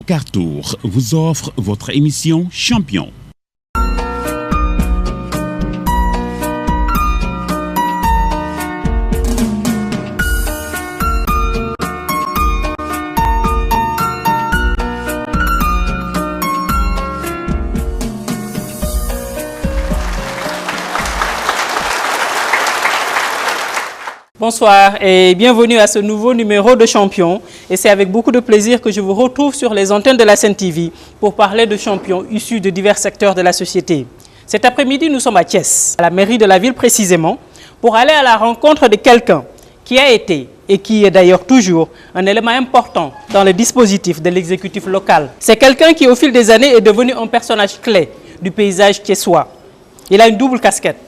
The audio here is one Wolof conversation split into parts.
Carrefour vous offre votre émission Champion. Bonsoir et bienvenue à ce nouveau numéro de Champion. Et c'est avec beaucoup de plaisir que je vous retrouve sur les antennes de la Sen TV pour parler de champions issus de divers secteurs de la société. Cet après-midi, nous sommes à Thiès, à la mairie de la ville précisément, pour aller à la rencontre de quelqu'un qui a été et qui est d'ailleurs toujours un élément important dans le dispositif de l'exécutif local. C'est quelqu'un qui, au fil des années, est devenu un personnage clé du paysage thiessois. Il a une double casquette,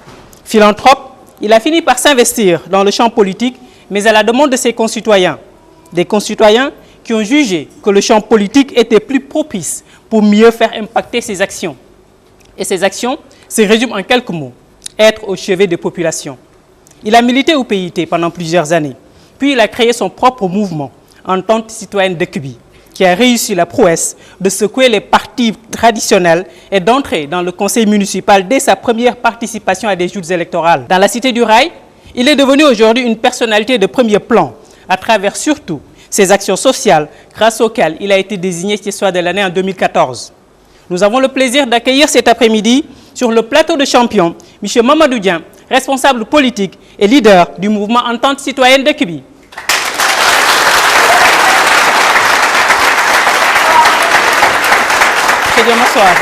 philanthrope. Il a fini par s'investir dans le champ politique, mais à la demande de ses concitoyens. Des concitoyens qui ont jugé que le champ politique était plus propice pour mieux faire impacter ses actions. Et ces actions se résument en quelques mots: être au chevet des populations. Il a milité au PIT pendant plusieurs années. Puis il a créé son propre mouvement, Entente citoyenne de Cubi, qui a réussi la prouesse de secouer les partis traditionnels et d'entrer dans le conseil municipal dès sa première participation à des joutes électorales. Dans la cité du Rail, il est devenu aujourd'hui une personnalité de premier plan, à travers surtout ses actions sociales, grâce auxquelles il a été désigné Thiessois de l'année en 2014. Nous avons le plaisir d'accueillir cet après-midi sur le plateau de champion, M. Mamadou Dieng, responsable politique et leader du mouvement Entente citoyenne de Cubi. Bonsoir.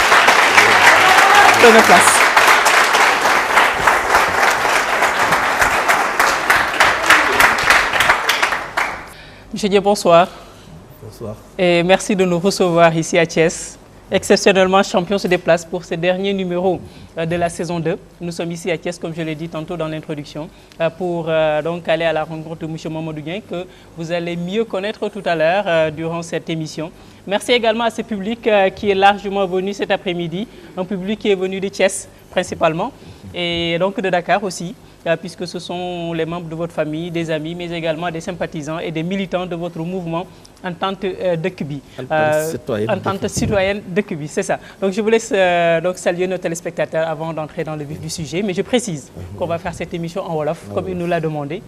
Prenez place. Monsieur Dieng, bonsoir. Bonsoir. Et merci de nous recevoir ici à Thiès. Exceptionnellement, Champion se déplace pour ce dernier numéro de la saison 2. Nous sommes ici à Thiès, comme je l'ai dit tantôt dans l'introduction, pour donc aller à la rencontre de M. Mamadou Dieng, que vous allez mieux connaître tout à l'heure durant cette émission. Merci également à ce public qui est largement venu cet après-midi, un public qui est venu de Thiès principalement, et donc de Dakar aussi, puisque ce sont les membres de votre famille, des amis, mais également des sympathisants et des militants de votre mouvement Entente de Cubi. Entente citoyenne de Cubi, c'est ça. Donc je vous laisse donc saluer nos téléspectateurs avant d'entrer dans le vif du sujet, mais je précise qu'on va faire cette émission en Wolof, comme il nous l'a demandé,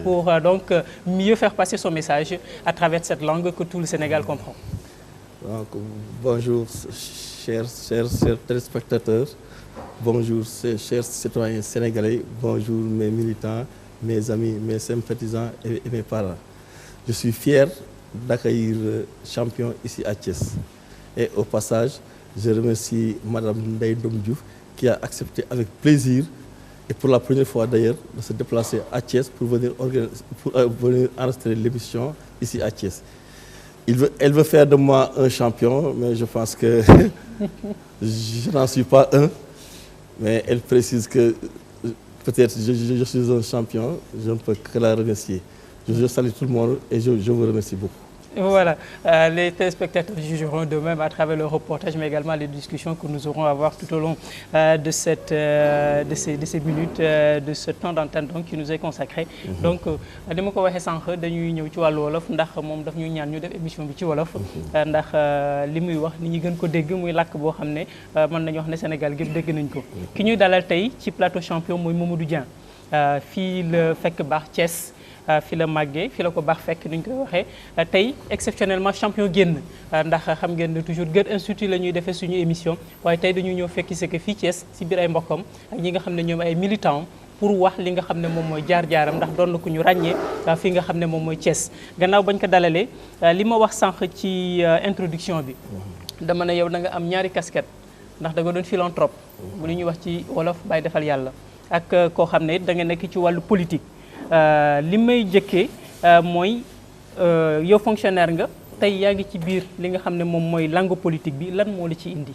pour donc mieux faire passer son message à travers cette langue que tout le Sénégal comprend. Donc, bonjour chers téléspectateurs, bonjour chers citoyens sénégalais, bonjour mes militants, mes amis, mes sympathisants et mes parents. Je suis fier d'accueillir Champion ici à Thiès. Et au passage, je remercie Madame Ndeye Ndom Diouf qui a accepté avec plaisir et pour la première fois d'ailleurs de se déplacer à Thiès pour venir enregistrer l'émission ici à Thiès. Elle veut faire de moi un champion, mais je pense que je n'en suis pas un. Mais elle précise que peut-être je suis un champion, je ne peux que la remercier. Je salue tout le monde et je vous remercie beaucoup. Voilà, les téléspectateurs jugeront d'eux-mêmes à travers le reportage, mais également les discussions que nous aurons à avoir tout au long de ces minutes, de ce temps d'antenne donc qui nous est consacré. Donc, ni ma ko waxee sànq dañuy ñëw ci wàllu wolof ndax moom daf ñu ñaan ñu def émission bi ci wolof ndax li muy wax nit ñi gën ko dégg muy làkk boo xam ne mën nañu wax ne Sénégal gépp dégg nañ ko. Ki ñuy dalal tey ci plateau champion mooy Mamadou Dieng fii la fekk baax Thiès. Fi la màggee fi la ko baax fekk ni ñu koy waxee tey exceptionnellement champion génn ndax xam ngeen ne toujours Goethe Institut la ñuy defee suñu émission waaye tey dañuy ñëw fekki se que fii Thiès si biir ay mbokkam ak ñi nga xam ne ñoom ay militants pour wax li nga xam ne moom mooy jaar-jaaram ndax doon na ku ñu ràññee fii nga xam ne moom mooy Thiès. Gannaaw bañ ko dalalee li ma wax sànq ci introduction bi dama ne yow da nga am ñaari casquette ndax da nga doon philanthrope bu li ñuy wax ci wolof bàyyi defal yàlla ak koo xam ne da nga nekk ci wàllu politique. Li may jëkkee mooy yow fonctionnaire nga tey yaa ngi ci biir li nga xam ne moom mooy langue politique bi lan moo la ci indi.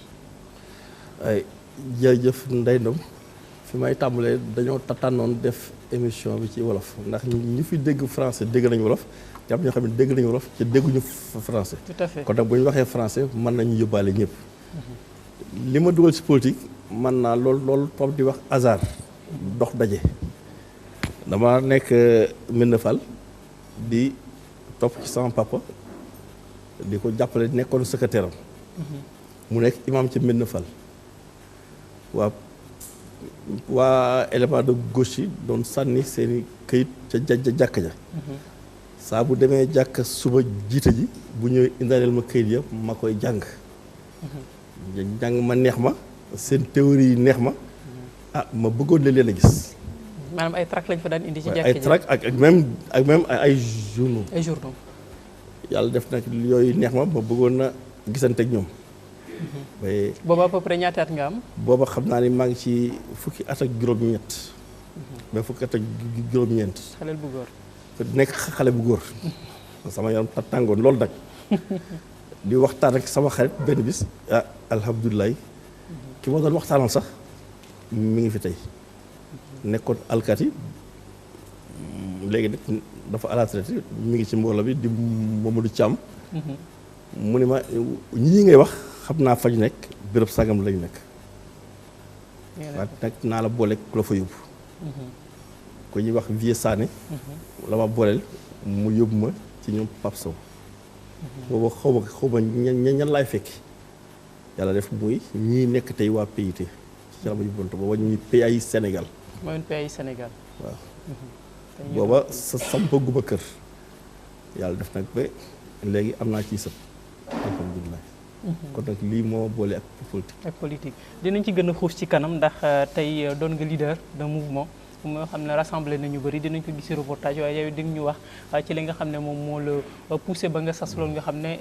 ay jërëjëf Ndeye Ndom fi may tàmbalee dañoo tànnoon def émission bi ci wolof ndax ñu fi dégg français dégg nañu wolof te am ñoo xam ne dégg nañu wolof te dégguñu français. Tout à fait. kon nag bu ñu waxee français mën nañu yóbbaale ñëpp. li ma dugal ci politique mën naa loolu tubaab di wax hasard dox daje. dama nekk Médina Fall di topp ci sama papa di ko jàppale nekkoon secrétaire am mu nekk imam ci Médina Fall waa élément de gauche yi doon sànni seeni këyit ca jàkka ja saa bu demee jàkk suba jiite ji bu ñëwee indaaleel ma këyit ya ma koy jàng ma neex ma seen théorie yi neex ma ma bëggoon leen a gis. maanaam ay tract lañ fa daan indi ci jàkka ji ay tract ak même ay journaux. ay journaux. yàlla def nag yooyu neex ma bëggoon na gisante ak ñoom. booba à peu près ñaata at nga am. booba xam naa ni maa ngi ci fukki at ak juróom-ñett. ba fukki at ak juróom-ñeent. xale bu góor. nekk xale bu góor. sama yaram tàngoon loolu nag. di waxtaan ak sama xarit benn bis. alhamdulilah. ki ma doon waxtaanal sax mi ngi fi tey. nekkoon alkaati léegi nag dafa à la retraite mi ngi ci mbooloo bi di Mamadou Thiam. mu ne ma ñii ngay wax xam naa fañ nekk béréb sangam lañ nekk. waaye nag naa la boole ku la fa yóbbu. ko ñuy wax Vieux Sané. la ma booleel mu yóbbu ma ci ñoom Pape Sow. booba xaw ma ñan laay fekki. yàlla def muy ñii nekk tey waa PIT. ci la ma yóbbuwoon booba ñuy PAI Sénégal. mooy PAI Sénégal. waaw. booba sampaguma kër. yàlla def nag ba léegi am naa ciy sëb. alhamdulilah. kon nag lii moo boole ak politique. ak politique dinañ ci gën a xuus ci kanam ndax tey doon nga leader d'un mouvement moo xam ne rassemblé nañu bëri dinañ ko gis reportage waaye yow di ñu wax ci li nga xam ne moom moo la poussé ba nga sas loolu nga xam ne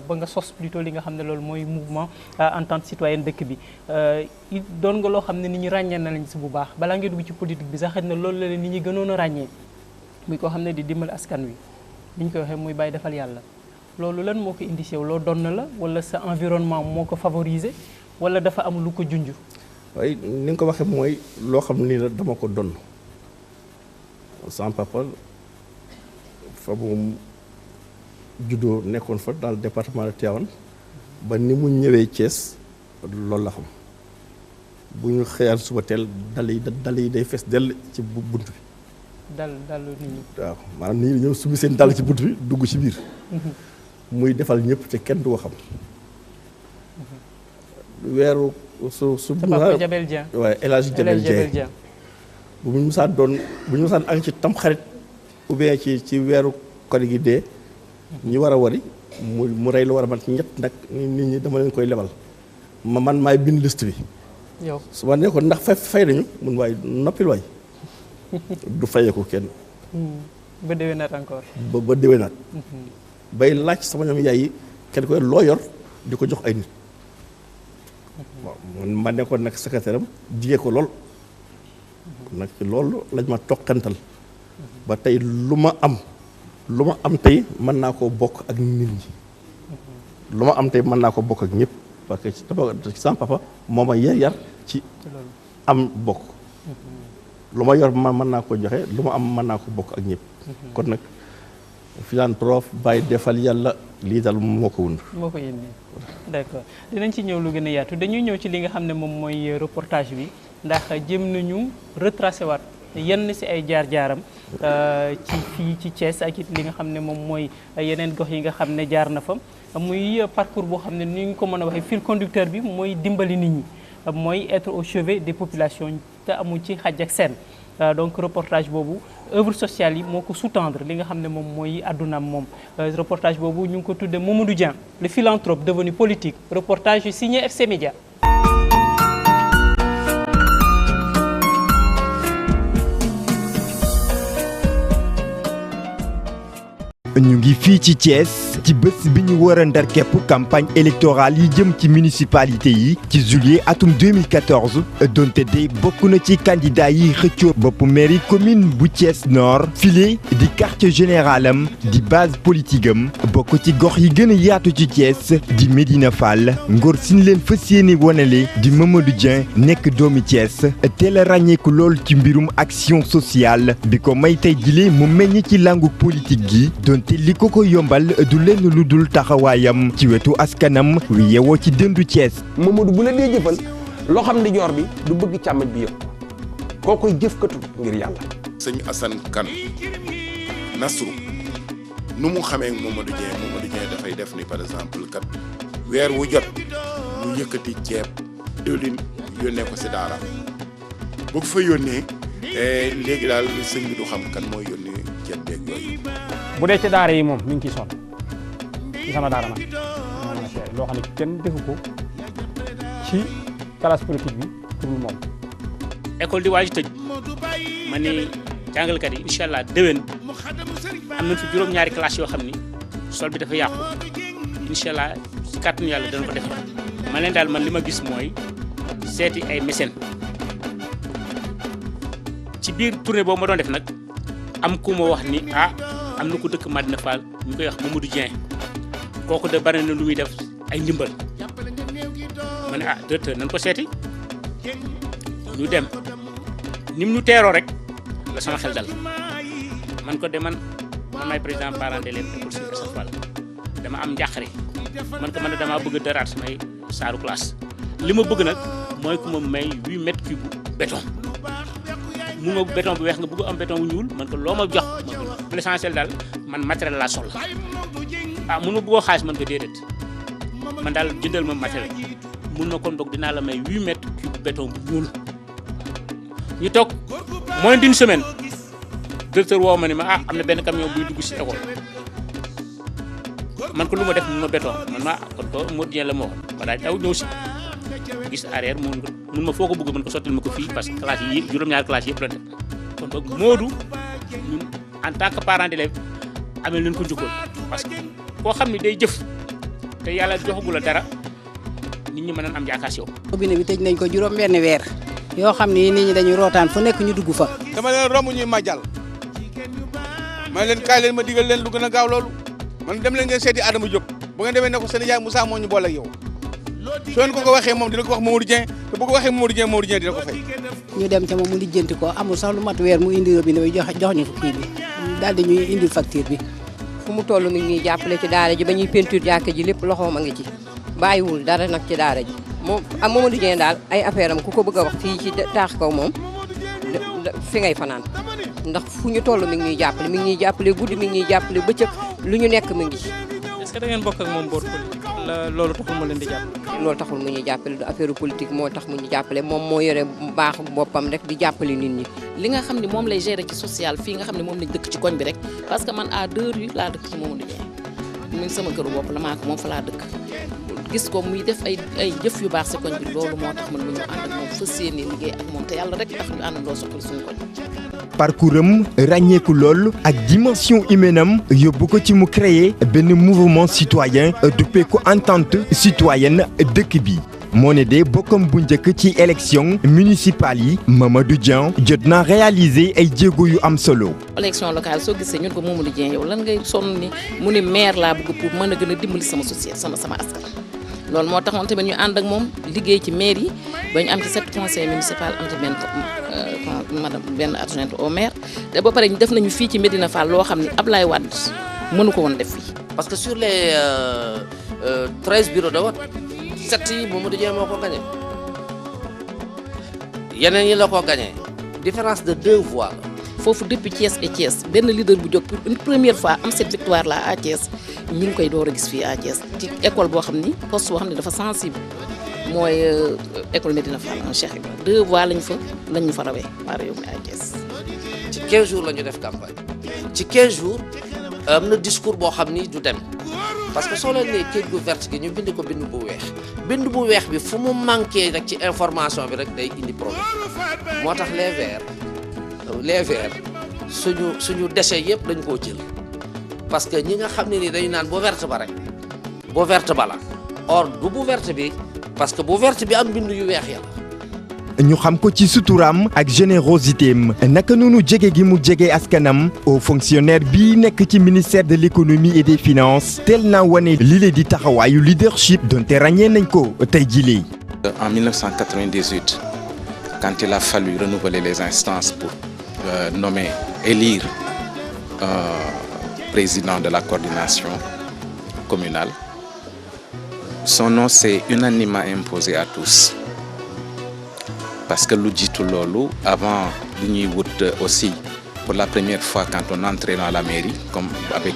ba nga sos plutôt li nga xam ne loolu mooy mouvement entente citoyenne dëkk bi doon nga loo xam ne nit ñi ràññee na lañ si bu baax balaa ngay dugg ci politique bi sax xëy na loolu la leen nit ñi gënoon a ràññee muy koo xam ne di dimbal askan wi ni ñu koy waxee muy bàyyi defal yàlla loolu lan moo ko indi si yow loo doon na la wala sa environnement moo ko favoriser wala dafa am lu ko junj. waaye ni nga ko waxee mooy loo xam ni la dama ko donn sama papa fa mu juddoo nekkoon fa dans le département de Tivaouane ba ni mu ñëwee Thiès loolu la xam bu ñu xëyaan suba teel dal yi day fees dell ci bunt bi. dal nit ñi. waaw maanaam nit ñi ñëw subi seen dal ci bunt bi dugg ci biir. muy defal ñëpp te kenn du ko xam. weeru su Papa Jabel Dieng. waaye El Hadj Jabel Dieng bu ñu musaan ak ci tam xarit ou bien ci weeru kori gi dee ñu war a wari mu rey lu war a mat ñett nag nit ñi dama leen koy lebal man maay bind liste bi. yow su ma nee ko ndax fay nañu mun waaye noppil waay du fayeeku kenn. ba déwénaat encore. ba déwénaat. bay laaj sama ñoom yaay yi kenn koy loo yor di ko jox ay nit. waaw ma nekkoon nag secrétaire am jigee ko lool. nag ci loolu lañ ma toqantal. ba tey lu ma am tey mën naa koo bokk ak nit ñi. lu ma am tey mën naa ko bokk ak ñëpp parce que ci sama papa moo ma yar ci am bokk. lu ma yor mën naa ko joxe lu ma am mën naa ko bokk ak ñëpp. kon nag philanthrope bàyyi defal yàlla lii daal moo ko wund. moo ko yéene d'accord dinañ ci ñëw lu gën a yaatu dañuy ñëw ci li nga xam ne moom mooy reportage bi ndax jëm nañu retracé waat yenn ci ay jaar-jaaram ci fii ci Thiès ak it li nga xam ne moom mooy yeneen gox yi nga xam ne jaar na fa muy parcours boo xam ne ni ñu ko mën a waxee fil conducteur bi mooy dimbali nit ñi mooy être au chevet des populations te amul ci xaj ak seen. donc reportage boobu œuvre sociale yi moo ko sous-tendre li nga xam ne moom mooy àddunaam moom reportage boobu ñu ngi ko tuddee Mamadou Dieng le philanthrope devenu politique reportage signé FC Média. ñu ngi fii ci Thiès ci bés bi ñu war a ndar képp campagne électorale yi jëm ci municipalité yi ci juillet atum 2014 donte de bokk na ci candidat yi xëccoo bopp mairie commune bu Thiès Nord file di quartier général am di base politique am bokk ci gox yi gën a yaatu ci Thiès di Médina Fall ngor sin leen fas yéene wonale di Mamadou Dieng nekk doomi Thiès teel a ràññeeku lool ci mbirum action sociale bi ko may tey jile mu meññ ci langu politique gi te li ko yombal du lenn lu dul taxawaayam ci wetu askanam wi yewoo ci dëndu Thiès. Mamadou bu la dee jëfal loo xam ne joor bi du bëgg càmmoñ bi yëpp koo koy jëfkatu ngir yàlla. sëñ Assane Kane Nasru nu mu xamee Mamadou Dieng dafay def ni par exemple kat weer wu jot mu yëkkati ceeb diwlin yónnee ko si daara boo ko fa yónnee léegi daal sëñ bi du xam kan mooy yónnee ceeb beeg yooyu. bu dee ci daara yi moom mi ngi ciy sonn ci sama daara man loo xam ne kenn defu ko ci classe politique bi pour moom. école di waaj tëj ma ni jàngalekat yi incha allah déwén am nañ fi juróom-ñaari classe yoo xam ni sol bi dafa yàqu incha allah ci kàttanu yàlla dana ko def ma leen daal man li ma gis mooy seeti ay mécènes ci biir tournée boobu ma doon def nag am ku ma wax ni am na ku dëkk Madina Fall ñu koy wax Mamadou Dieng kooku de bari na lu muy def ay ndimbal ma ne directeur nañ ko seeti ñu dem ni mu ñu teeroo rek la sama xel dal man ko de man may président parent d'élèves école Serigne Assane Fall dama am njàqare man ko man damaa bëgg daraat samay saaru classe li ma bëgg nag mooy ku ma may 8 mètres cube béton mu nga béton bu weex nga bëgg am béton bu ñuul man ko loo ma jox ma l'essentiel daal man matériel laa soxla mun ma bëggoo xaalis man ko déedéet man daal jëndal ma matériel mun na kon boog dinaa la may 8 mètres cube béton bu ñuul ñu toog moins d'une semaine directeur woo ma ne ma am na benn camion buy dugg si école man ko lu ma def mun ma béton man ma kon ko Modou Dieng la ma waxoon ma daal daw ñëw si gis arrière mun ma foo ko bëgg mën ko sottil ma ko fii parce que classe yi juróom-ñaari classe yëpp la def kon boog Modou ñun en tant que parent d'élève amel nañ ko njukkal parce que koo xam ne day jëf te yàlla joxagu la dara nit ñi mën nañ am yaakaar si yow. robinet bi tëj nañ ko juróom benn weer yoo xam ne nit ñi dañuy rootaan fu nekk ñu dugg fa. dama leen romb ñuy màjjal ma leen kaay leen ma digal leen lu gën a gaaw loolu man dem leen ngeen seeti Adama Diop bu ngeen demee ne ko seen yaay Moussa moo ñu boole ak yow soo leen ko waxee moom dina ko wax Mamadou Dieng te bu ko waxee Mamadou Dieng dina ko fay. ñu dem ca moom mu lijjanti ko amul sax lu mat weer mu indi robinet bi jox ñu kii bi daal di ñuy indil facture bi. fu mu toll mi ngi jàppale ci daara ji ba ñuy peinture jàkka ji lépp loxoom a ngi ci bàyyiwul dara nag ci daara ji moom ak Mamadou Dieng daal ay affaire am ku ko bëgg a wax fii ci taax kaw moom fi ngay fanaan ndax fu ñu toll mi ngi ñuy jàppale guddi mi ngi ñuy jàppale bëccëg lu ñu nekk mi ngi ci. est-ce que da ngeen bokk ak moom boor politique loolu taxul ma leen di jàppale. loolu taxul mu ñuy jàppale du affaire politique moo tax mu ñu jàppale moom moo yore baax boppam rek di jàppale nit ñi. li nga xam ne moom lay gérer ci social fii nga xam ne moom lañ dëkk ci koñ bi rek parce que man à 2 rues laa dëkk ci Mamadou Dieng min sama këru bopp la maa ko moom fa laa dëkk gis ko muy def ay jëf yu baax si koñ bi loolu moo tax man mu ñëw ànd ak moom fas yéene liggéey ak moom te yàlla rek tax ñu àndandoo soxla suñu koñ. parcours am ràññeeku lool ak dimension humaine am yóbbu ko ci mu créer benn mouvement citoyen duppee ko entente citoyenne dëkk bi. moo ne de bokkam bu njëkk ci élection municipale yi Mamadou Dieng jot na réaliser ay jéego yu am solo. élection locale soo gisee ñun ko Mamadou Dieng yow lan ngay sonn ni mu ne maire laa bëgg pour mën a gën a dimbali sama société sama askan. loolu moo taxoon tamit ñu ànd ak moom liggéey ci maire yi ba ñu am ci 7 conseils municipal am ci benn adjointe au maire te ba pare def nañu fii ci Médina Fall loo xam ne Ablaye Wade mënu ko woon def fii. parce que sur les 13 bureaux de vote 7 yi Mamadou Dieng moo ko gagné yeneen yi la ko gagné différence de 2 voix la. foofu depuis Thiès et Thiès benn leader bu jóg pour une première fois am cette victoire là à Thiès ñu ngi koy door a gis fii à Thiès ci école boo xam ni poste boo xam ne dafa sensible mooy école Médina Fall Cheikh Ibrahima 2 voix lañ ñu fa rawee waa réew mi à Thiès. ci 15 jours la ñu def campagne ci 15 jours am na discours boo xam ni du dem parce que soo leen nee këyit gu vert gi ñu bind ko bind bu weex bi fu mu manqué rek ci information bi rek day indi problème moo tax les verts suñu déchets yëpp dañ koo jël parce que ñi nga xam ne ni dañu naan bu verte ba rek bu verte ba la or du bu verte bi parce que bu verte bi am bind yu weex ya la. ñu xam ko ci suturaam ak générosité am naka noonu jege gi mu jege askanam au fonctionnaire bii nekk ci ministère de l'économie et des finances teel naa wane lii di taxawaayu leadership donte ràññee nañ ko tey jii. En 1998 quand il a fallu renouveler les instances pour élire président de la coordination communale son nom s'est unanimement imposé à tous. Parce que lu jiitu loolu avant li ñuy wut aussi pour la première fois quand on entrait dans la mairie, comme avec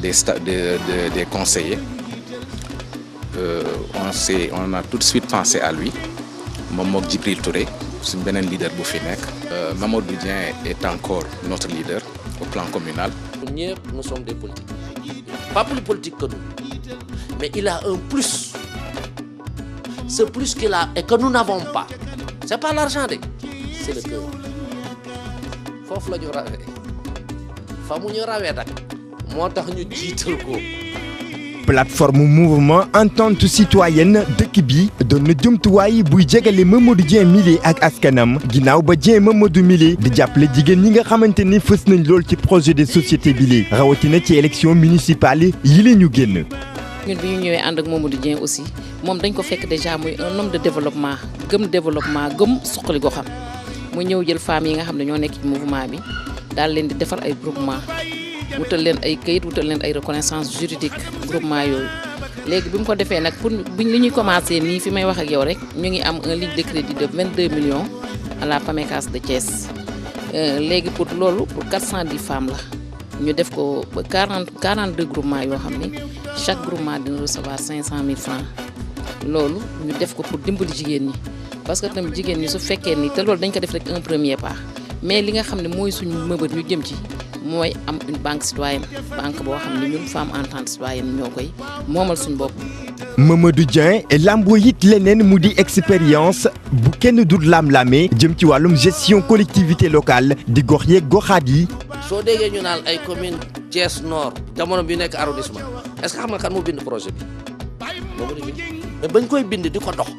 des conseillers, on a tout de suite pensé à lui. Momo Djibril Touré, c'est un leader boufinek. Mamadou Dieng est encore notre leader au plan communal. Nous sommes des politiques. Pas plus politiques que nous. Mais il a un plus. Ce plus qu'il a et que nous n'avons pas. C'est pas l'argent, c'est le cœur. Fofu la ñu rawee fa mu ñu rawee nag moo tax ñu jiital ko. plateforme mouvement entente citoyenne dëkk bi doon na jumtuwaay buy jegale Mamadou Dieng Milé ak askanam ginnaaw ba Dieng Mamadou Milé di jàppale jigéen ñi nga xamante ni fës nañ lool ci projet de société bi li rawatina ci élection municipale yi la ñu génn. ñun bi ñu ñëwee ànd ak Mamadou Dieng aussi moom dañ ko fekk déjà muy un homme de développement gëm suqali goxam mu ñëw jël femmes yi nga xam ne ñoo nekk ci mouvement bi daal leen di defar ay groupement wutal leen ay kayit wutal leen ay reconnaissance juridique groupement yooyu léegi bi mu ko defee nag pour li ñuy commencé nii fi may wax ak yow rek ñu ngi am un ligne de crédit de 22 millions à la PAMECAS de Thiès léegi pour loolu pour 410 femmes la ñu def ko 42 groupements yoo xam ne chaque groupement dina recevoir 500 000 francs loolu ñu def ko pour dimbali jigéen ñi parce que tamit jigéen ñi su fekkee ni te loolu dañ ko def rek un premier pas mais li nga xam ne mooy suñu mëbët ñu jëm ci mooy am une banque citoyenne banque boo xam ne ñun femme entente citoyenne ñoo koy moomal suñu bopp. Mamadou Dieng lamboo it leneen mu di expérience bu kenn du lam-lamee jëm ci wàllum gestion collectivité locale di gox yeeg goxaat yi. soo déggee ñu naan ay commune Thiès Nord jamono bi nekk arrondissement est-ce que xam nga kan moo bind projet bi Mamadou Dieng mais bañ koy bind di ko dox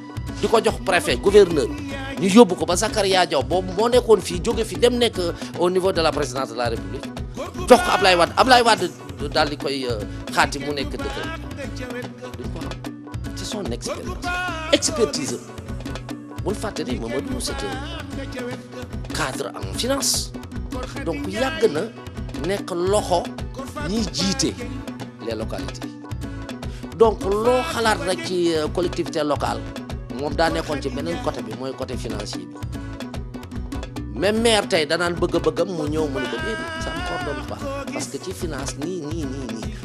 di ko jox préfet gouverneur ñu yóbbu ko ba Zakaria Diaw boobu moo nekkoon fii jóge fi dem nekk au niveau de la présidence de la République jox ko Ablaye Wade daal di koy xaati mu nekk dëkk duñ ko xam c'est son expertise bul fàtte ni Mamadou c'était cadre en finance donc yàgg na nekk loxo ñiy jiite les localités donc loo xalaat rek ci collectivité locale moom daa nekkoon ci beneen côté bi mooy côté financier bi même maire tey danaan bëgg-bëggam mu ñëw mu ne ko déedéet ça ne coordonne pas parce que ci finance nii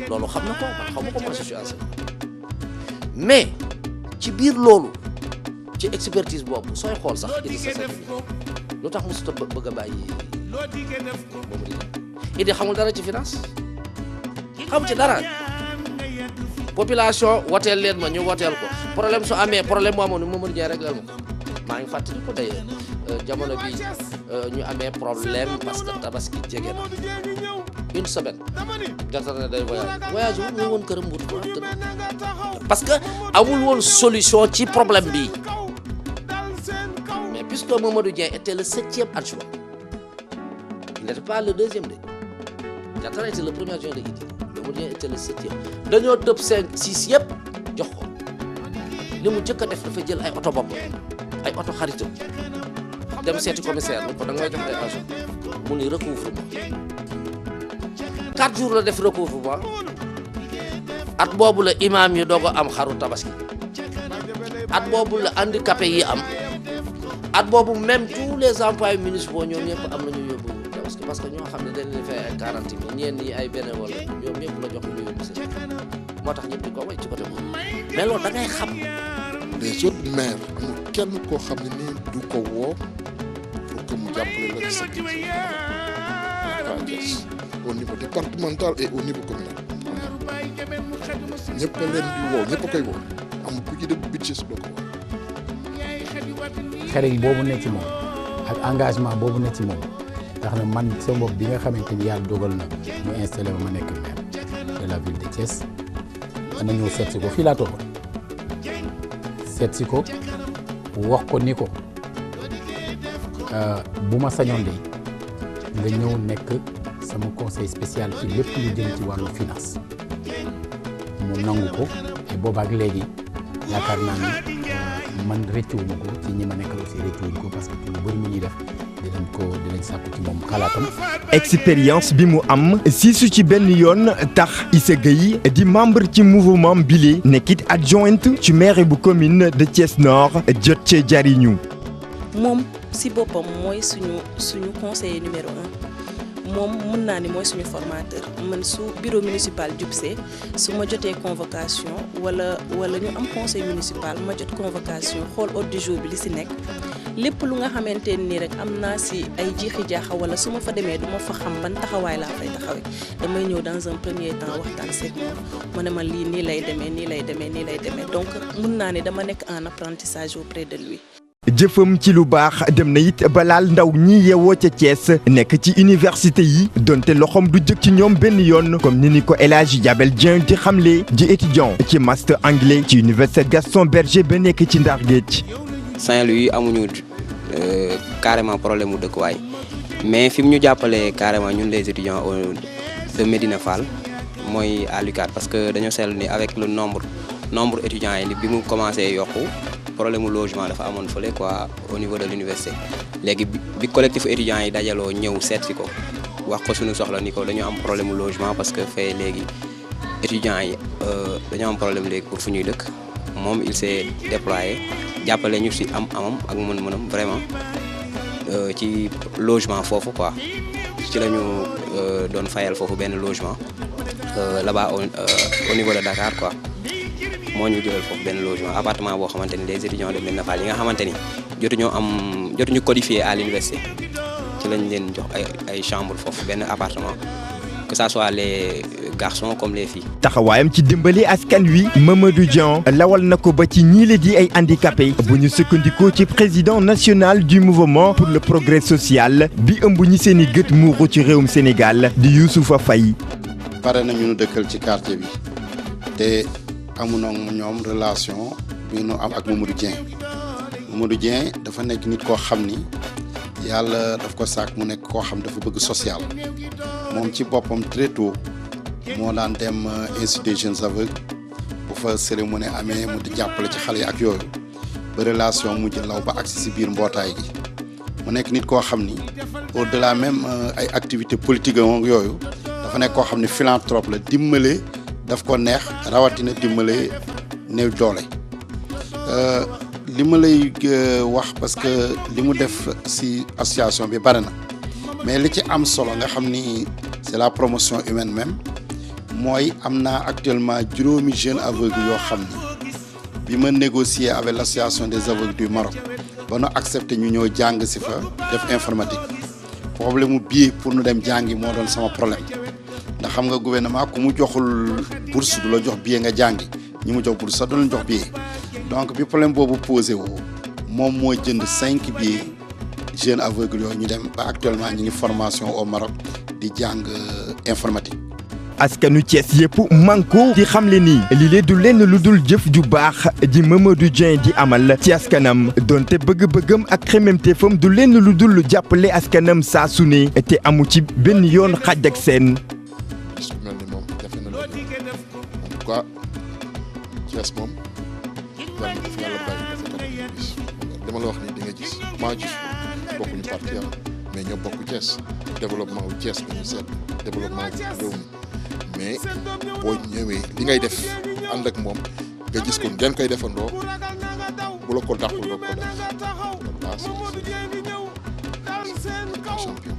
loolu xam na ko man xamu ko man je suis enseignant mais ci biir loolu ci expertise boobu sooy xool sax Idrissa Seck lu tax mosut a bëgg a bàyyi moom Idi xamul dara ci finance xam ci dara population woteel leen ma ñu woteel ko problème su amee problème moo amoon Mamadou Dieng réglé ma ko maa ngi fàttali ko d'ailleurs jamono bi ñu amee problème parce que tabaski jege na une semaine jota na day voyage wu ñu woon këram wut parce que amul woon solution ci problème bi mais puisque Mamadou Dieng était le 7e adjoint il n'était pas le 2e de jota était le premier adjoint de Idi Mamadou Dieng était le 7e dañoo tëb 5 6 yëpp jox ko li mu jëkk a def dafa jël ay oto bopp ay oto xaritam dem seeti commissaire ni ko da ngay jox ay agent mu ni recouvrement 4 jours la def recouvrement at boobu la imam yi doog a am xaru tabaski at boobu la handicapé yi am at boobu même tous les employés municipaux ñoom ñëpp am nañu yóbbu tabaski parce que ñoo xam ne dañ leen fay ay 40 000 ñeen ñi ay bénévole ñoom ñëpp la jox ñu yóbbu seen moo tax ñëpp di ko way ci côté boobu mais loolu da ngay xam les autres maires amul kenn koo xam ne nii du ko woo pour que mu jàppale la ci sa Thiès au niveau départemental et au niveau communal ñëpp a leen di woo ñëpp a koy woo amul ku ci def budget si doo ko woo. xere yi boobu nekk ci moom ak engagement boobu nekk ci moom tax na man sama bopp bi nga xamante ni yàlla dogal na mu installé ma nekk maire de la ville de Thiès na ñëw seet si ko fii laa toogoon seet si ko wax ko ni ko bu ma sañoon de nga ñëw nekk sama conseil spécial ci lépp lu jëm ci wàllu finance mu nangu ko et boobaak léegi yaakaar naa ni man rëccuwuma ko ci ñi ma nekkal aussi rëccuwuñ ko parce que lu bëri mu ñuy def dinañ sàkku ci moom xalaatam. expérience bi mu am siisu ci benn yoon tax Issa Gueye di membre ci mouvement bile nekkit adjointe ci maire bu commune de Thiès Nord jot cee jariñu. moom si boppam mooy suñu conseiller numéro 1 moom mën naa ni mooy suñu formateur man su bureau municipal jubsee su ma jotee convocation wala ñu am conseil municipal ma jot convocation xool ordre du jour bi li si nekk lépp lu nga xamante nii rek am naa si ay jiixi jaaxa wala su ma fa demee du ma fa xam ban taxawaay laa fay taxawee damay ñëw dans un premier temps waxtaan seeg moom mu ne ma lii nii lay demee donc mën naa ne dama nekk en apprentissage auprès de lui. jëfam ci lu baax dem na it balaal ndaw ñi yeewoo ca Thiès nekk ci université yi donte loxoom du jëkk ci ñoom benn yoon comme ni ko El Hadji Diabel Dieng di xamle di étudiant ci master anglais ci université Gaston Berger ba nekk ci Ndar Géej. Saint-Louis amuñu carrément problème mu dëkkuwaay mais fi mu ñu jàppalee carrément ñun les étudiants de Médina Fall mooy à l'UCAD parce que dañoo seetlu ni avec le nombre étudiants yi bi mu commencé yokku problème mu logement dafa amoon fële quoi au niveau de l'université léegi bi collectif étudiants yi dajaloo ñëw seet si ko wax ko suñu soxla ni ko dañoo am problème mu logement parce que fee léegi étudiants yi dañoo am problème léegi pour fu ñuy dëkk moom il s'est déployé jàppale ñu si amam ak mën-mënam vraiment ci logement foofu quoi ci la ñu doon fayal foofu benn logement là-bas au niveau de Dakar quoi moo ñu jëlal foofu benn logement appartement boo xamante ni les étudiants de Médina Fall yi nga xamante ni jotuñu codifié à l'université ci lañ leen jox ay chambre foofu benn appartement que ça soit les garçons comme les filles. taxawaayam ci dimbali askan wi Mamadou Dieng lawal na ko ba ci ñii la di ay handicapés bu ñu sukkandikoo ci président national du mouvement pour le progrès social bi ëmb ñi seen i gët muuru ci réewum Sénégal di Youssoufa Faye. pare na ñu dëkkal ci quartier bi te amuñu ñoom relation bi ñu am ak Mamadou Dieng Mamadou Dieng dafa nekk nit koo xam ni yàlla daf ko sàkk mu nekk koo xam dafa bëgg social moom ci boppam très tôt moo daan dem institut des jeunes aveugles bu fa cérémonie amee mu di jàppale ci xale yi ak yooyu ba relation mujj law ba agsi si biir mbootaay gi mu nekk nit koo xam ni au delà même ay activités politiques ak yooyu dafa nekk koo xam ni philanthrope la dimbale daf ko neex rawatina dimbale néew doole li ma lay wax parce que li mu def si association bi bari na mais li ci am solo nga xam ni c'est la promotion humaine même mooy am naa actuellement juróomi jeunes aveugles yoo xam ni bi ma négocier avec l'association des aveugles du Maroc ba nu accepté ñu ñëw jàng si fa def informatique problème mu billet pour nu dem jàngi moo doon sama problème ndax xam nga gouvernement ku mu joxul bourse du la jox billet nga jàngi ñi mu jox bourse sax du la jox billet donc bi problème boobu posé wu moom moo jënd 5 billets jeunes aveugles yooyu ñu dem ba actuellement ñu ngi formation au Maroc di jàng informatique. askanu Thiès yëpp manko di xamle ni lii du lenn lu dul jëf ju baax di Mamadou Dieng di amal ci askanam donte bëgg-bëggam ak xememteefam du lenn lu dul jàppale askanam saa su ne te amu ci benn yoon xaj ak seen. su mel ni moom jafe na la en tout cas Thiès moom yàlla na fi yàlla bàyyi dafa gis dama la wax ni di nga gis maa gis bokkuñu parti mais ñoo bokk Thiès développement wu Thiès dañu seet développement wu réew mi mais boo ñëwee li ngay def ànd ak moom nga gis ko ngeen koy defandoo bu la ko dàqul doo ko def champion.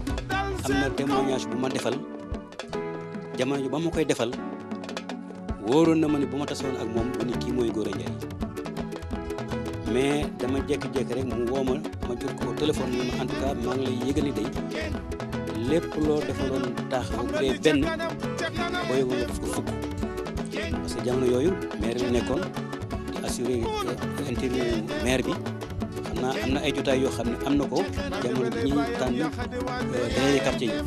am na témoignage bu ma defal jamono ji ba ma koy defal wóoroon na ma ni bu ma tasoon ak moom bu ni kii mooy Gora Ndiaye mais dama jékki-jékki rek mu woo ma jot ko téléphone ni ma en tout cas maa ngi lay yëgali day lépp loo defaloon taax bu dee benn boo yëgoo nga def ko fukk parce que jamono yooyu maire la nekkoon di assurer intérim maire bi xam naa am na ay jotaay yoo xam ne am na ko jamono bi ñuy tànn délégué quartier yi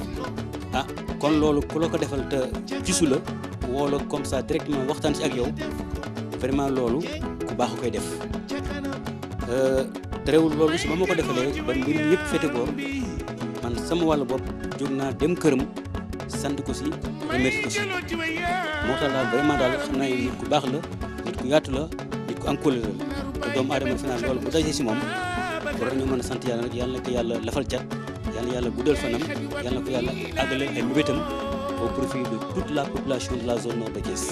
ah kon loolu ku la ko defal te gisu la woo la comme ça directement waxtaan si ak yow vraiment loolu ku baax koy def terewul loolu si ba ma ko defalee ba mbir mi yëpp fete boor man sama wàllu bopp jóg naa dem këram sant ko si remercier ko si moo tax daal vraiment daal xam naa nit ku baax la nit ku yaatu la nit ku am kóllëre la te doomu aadama fi naan loolu bu dajee si moom war nañoo mën a sant yàlla nag yàlla na ko yàlla lafal cat yàlla yàlla guddal fanam yàlla na ko yàlla àggale ay mébétam au profit de toute la population de la zone nord de Thiès.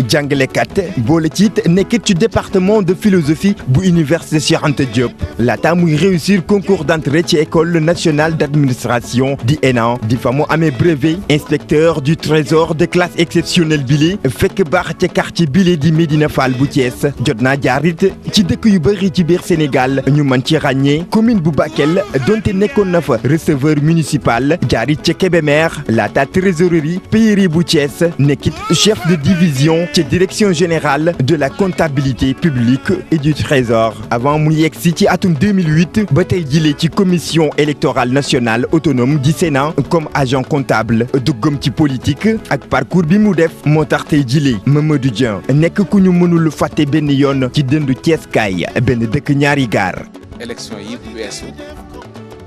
jàngalekat boole ci it nekkit ci département de philosophie bu université Cheikh Anta Diop laata muy réussir concours d'entrée ci école nationale d'administration di ENA di fa mu amee brevet inspecteur du trésor de classe exceptionnelle bile fekk baax ca quartier bile di Médina Fall bu Thiès jot naa jaarit ci dëkk yu bëri ci biir Sénégal ñu mën ci ràññee commune bu Bakel donte nekkoon na fa receveur municipal jaarit ca Kébémer laata trésorerie payeri bu Thiès nekkit chef de division ca direction générale de la comptabilité publique et du trésor avant mu yegg si ci atum 2008 ba tey jile ci commission électorale nationale autonome du Sénat comme agent comptable duggam ci politique ak parcours bi mu def moo tax tey jile Mamadou Dieng nekk ku ñu mënul fàtte benn yoon ci dëndu Thiès kaay benn dëkk ñaari gaar. élection yi weesu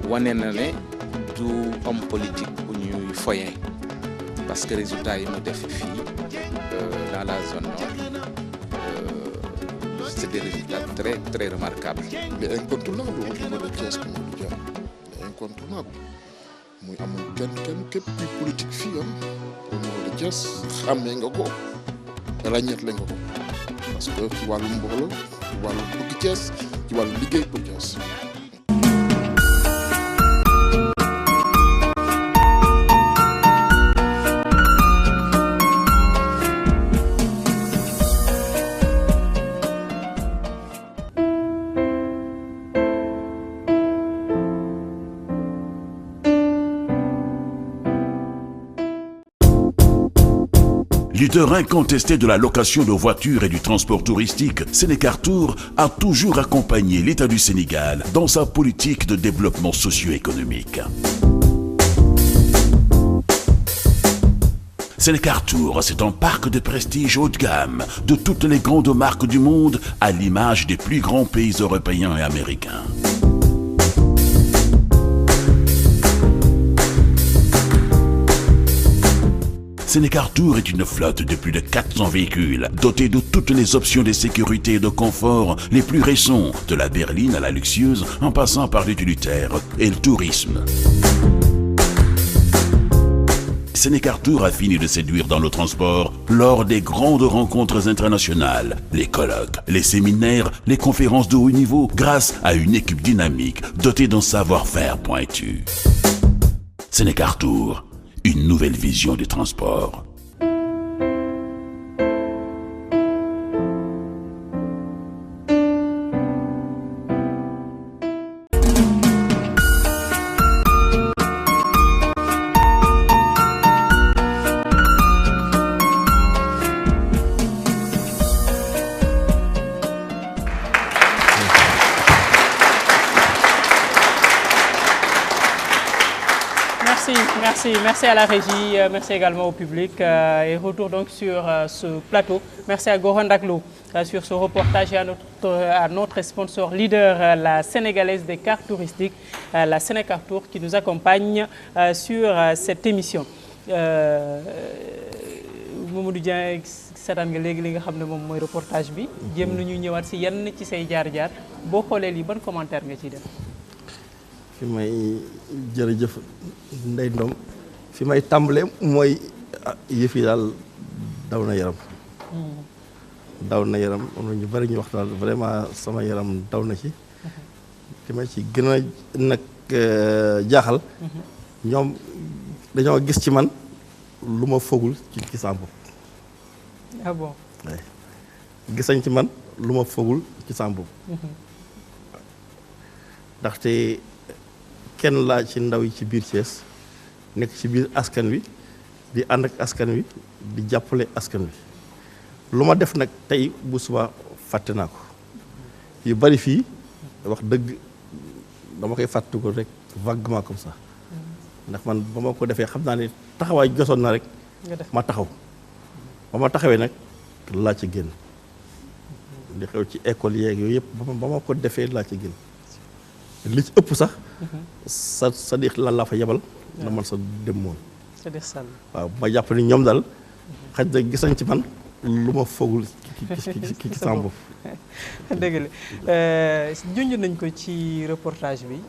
wane na ne du homme politique bu ñuy foyee parce que résultat yi mu def fii dans la zone nord c'est des résultats très très remarquables. il est incontournable au niveau de Thiès Mamadou Dia il est incontournable muy amul kenn képp kuy politique fii au niveau de Thiès xàmmee nga ko ràññeetle nga ko parce que ci wàllu mbooloo ci wàllu bëgg Thiès ci wàllu liggéey pour Thiès. Leader incontesté de la location de voitures et du transport touristique, Sénécartour a toujours accompagné l'État du Sénégal dans sa politique de développement socio-économique. Sénécartour, c'est un parc de prestige haut de gamme de toutes les grandes marques du monde à l'image des plus grands pays européens et américains. Sénécartour est une flotte de plus de 400 véhicules, dotés de toutes les options de sécurité et de confort les plus récents, de la berline à la luxueuse, en passant par l'utilitaire et le tourisme. Sénécartour a fini de séduire dans le transport lors des grandes rencontres internationales, les colloques, les séminaires, les conférences de haut niveau, grâce à une équipe dynamique dotée d'un savoir-faire pointu. Sénécartour, une nouvelle vision du transport. Merci à la régie, merci également au public et retour donc sur ce plateau. Merci à Goran Daglo sur ce reportage et à notre sponsor leader, la sénégalaise des cartes touristiques, la Sénécartour, qui nous accompagne sur cette émission. Mamadou Dieng seetaan nga léegi li nga xam ne moom mooy reportage bi jéem nañu ñëwaat si yenn ci say jaar-jaar boo xoolee lii ban commentaire nga ciy def. fi may jërëjëf Ndeye Ndom fi may tàmbalee mooy yëf yi daal daw na yaram. daw na yaram am na ñu bari ñu wax daal vraiment sama yaram daw na ci. li ma ci gën a nag jaaxal. ñoom dañoo gis ci man lu ma foogul ci sama bopp. ah bon. gis nañ ci man lu ma foogul ci sama bopp. ndaxte kenn laa ci ndaw yi ci biir Thiès nekk ci biir askan wi di ànd ak askan wi di jàppale askan wi lu ma def nag tey bu suba fàtte naa ko yu bari fii wax dëgg dama koy fàtte ko rek vaguement comme ça ndax man ba ma ko defee xam naa ne taxawaay jotoon na rek ma taxaw ba ma taxawee nag laa ci génn li xew ci école yeeg yooyu yëpp ba ma ko defee laa ci génn li ci ëpp sax sa di lan laa fa yebal na man sa dem moon waaw ma jàpp ni ñoom daal xaj na gis nañ ci man lu ma foogul ci sama bopp. dëgg la junj nañ ko ci reportage bi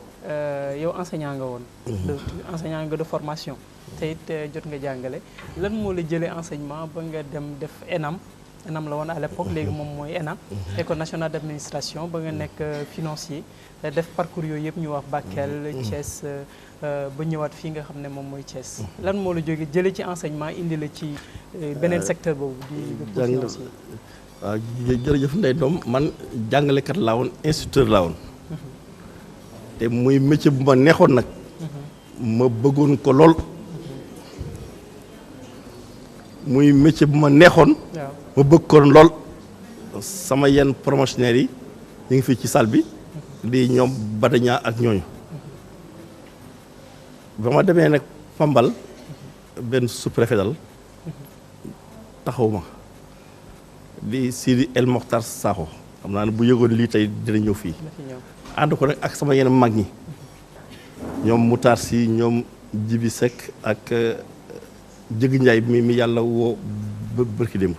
yow enseignant nga woon. enseignant nga de formation. te it jot nga jàngale lan moo la jëlee enseignement ba nga dem def ENAM ENAM la woon à l'époque léegi moom mooy ENA école nationale d'administration ba nga nekk financier def parcours yooyu yëpp ñu wax Bakel Thiès ba ñëwaat fii nga xam ne moom mooy Thiès lan moo la jóge jële ci enseignement indi la ci beneen secteur boobu di financier. waaw jërëjëf Ndeye Doom man jàngalekat laa woon instituteur laa woon te muy métier bu ma neexoon nag ma bëggoon ko lool muy métier bu ma neexoon ma bëgg ko lool sama yenn promotionnaires yi ñu ngi fii ci salle bi di ñoom Badaña ak ñooñu ba ma demee nag Pambal benn sous-préfet dal taxaw ma di Sidi El Mokhtar Sakho xam naa ne bu yëgoon lii tey dina ñëw fii ànd ko nag ak sama yenn mag ñi ñoom Moutar Sy ñoom Jibi Seck ak Jëgi Njaay mi yàlla woo bërki démb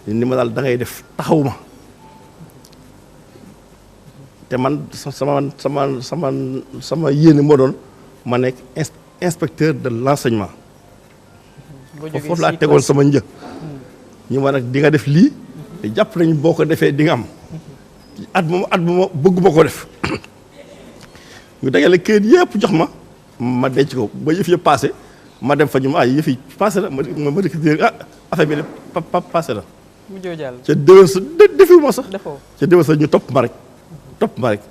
ni ma daal da ngay def taxaw ma te man sama yéene moo doon ma nekk inspecteur de l'enseignement foofu laa tegoon sama një ñu ma nag di nga def lii te jàpp nañu boo ko defee di nga am at ma bëgguma ko def ñu dagale këyit yëpp jox ma denc ko ba yëf yëpp passé ma dem fa ñu ma yëf yi passé na ma dëkk di affaire bi de passé na mu joo jàll ca déwén sa defiwuma sax ca déwén sa ñu topp ma rek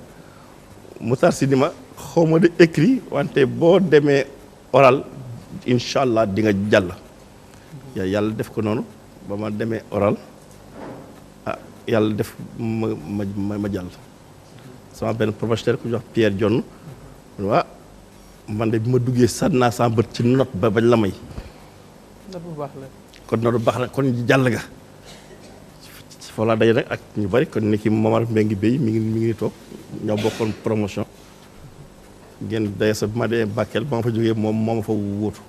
mu tar si ni ma xaw ma de écrit wante boo demee oral incha allah di nga jàll yàlla def ko noonu ba ma demee oral yàlla def ma jàll sama benn professeur ku jox Pierre Dione waa man de bi ma duggee sànni naa sama bët ci note ba bañ la may note bu baax la kon note bu baax la kon jàll nga foofu laa daje nag ak ñu bari kon ni ki Momar Mbengue Bey mi ngi toog ñoo bokkoon promotion ngeen daye sa bi ma demee Bakel ba ma fa jógee moom moo ma fa wóotu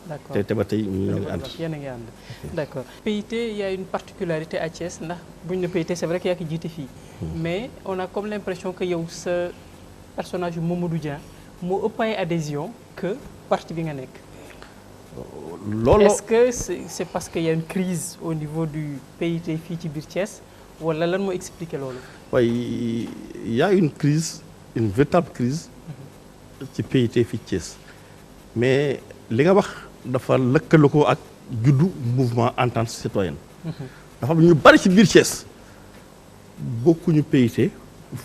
d'accord te ba tey ñu ngi ànd yéen a ngi ànd d'accord PIT y a une particularité à Thiès ndax buñ ne PIT c'est vrai que yaa ko jiite fii mais on a comme l'impression que yow sa personnage yu Mamadou Dieng moo ëpp ay adhésion que parti bi nga nekk loolu est-ce que c'est parce que y a une crise au niveau du PIT fii ci biir Thiès wala lan moo expliquer loolu waaye y a une crise une véritable crise ci PIT fii Thiès mais li nga wax dafa lëkkaloo ko ak juddu mouvement entente citoyenne dafa am ñu bari ci biir Thiès bokkuñu PIT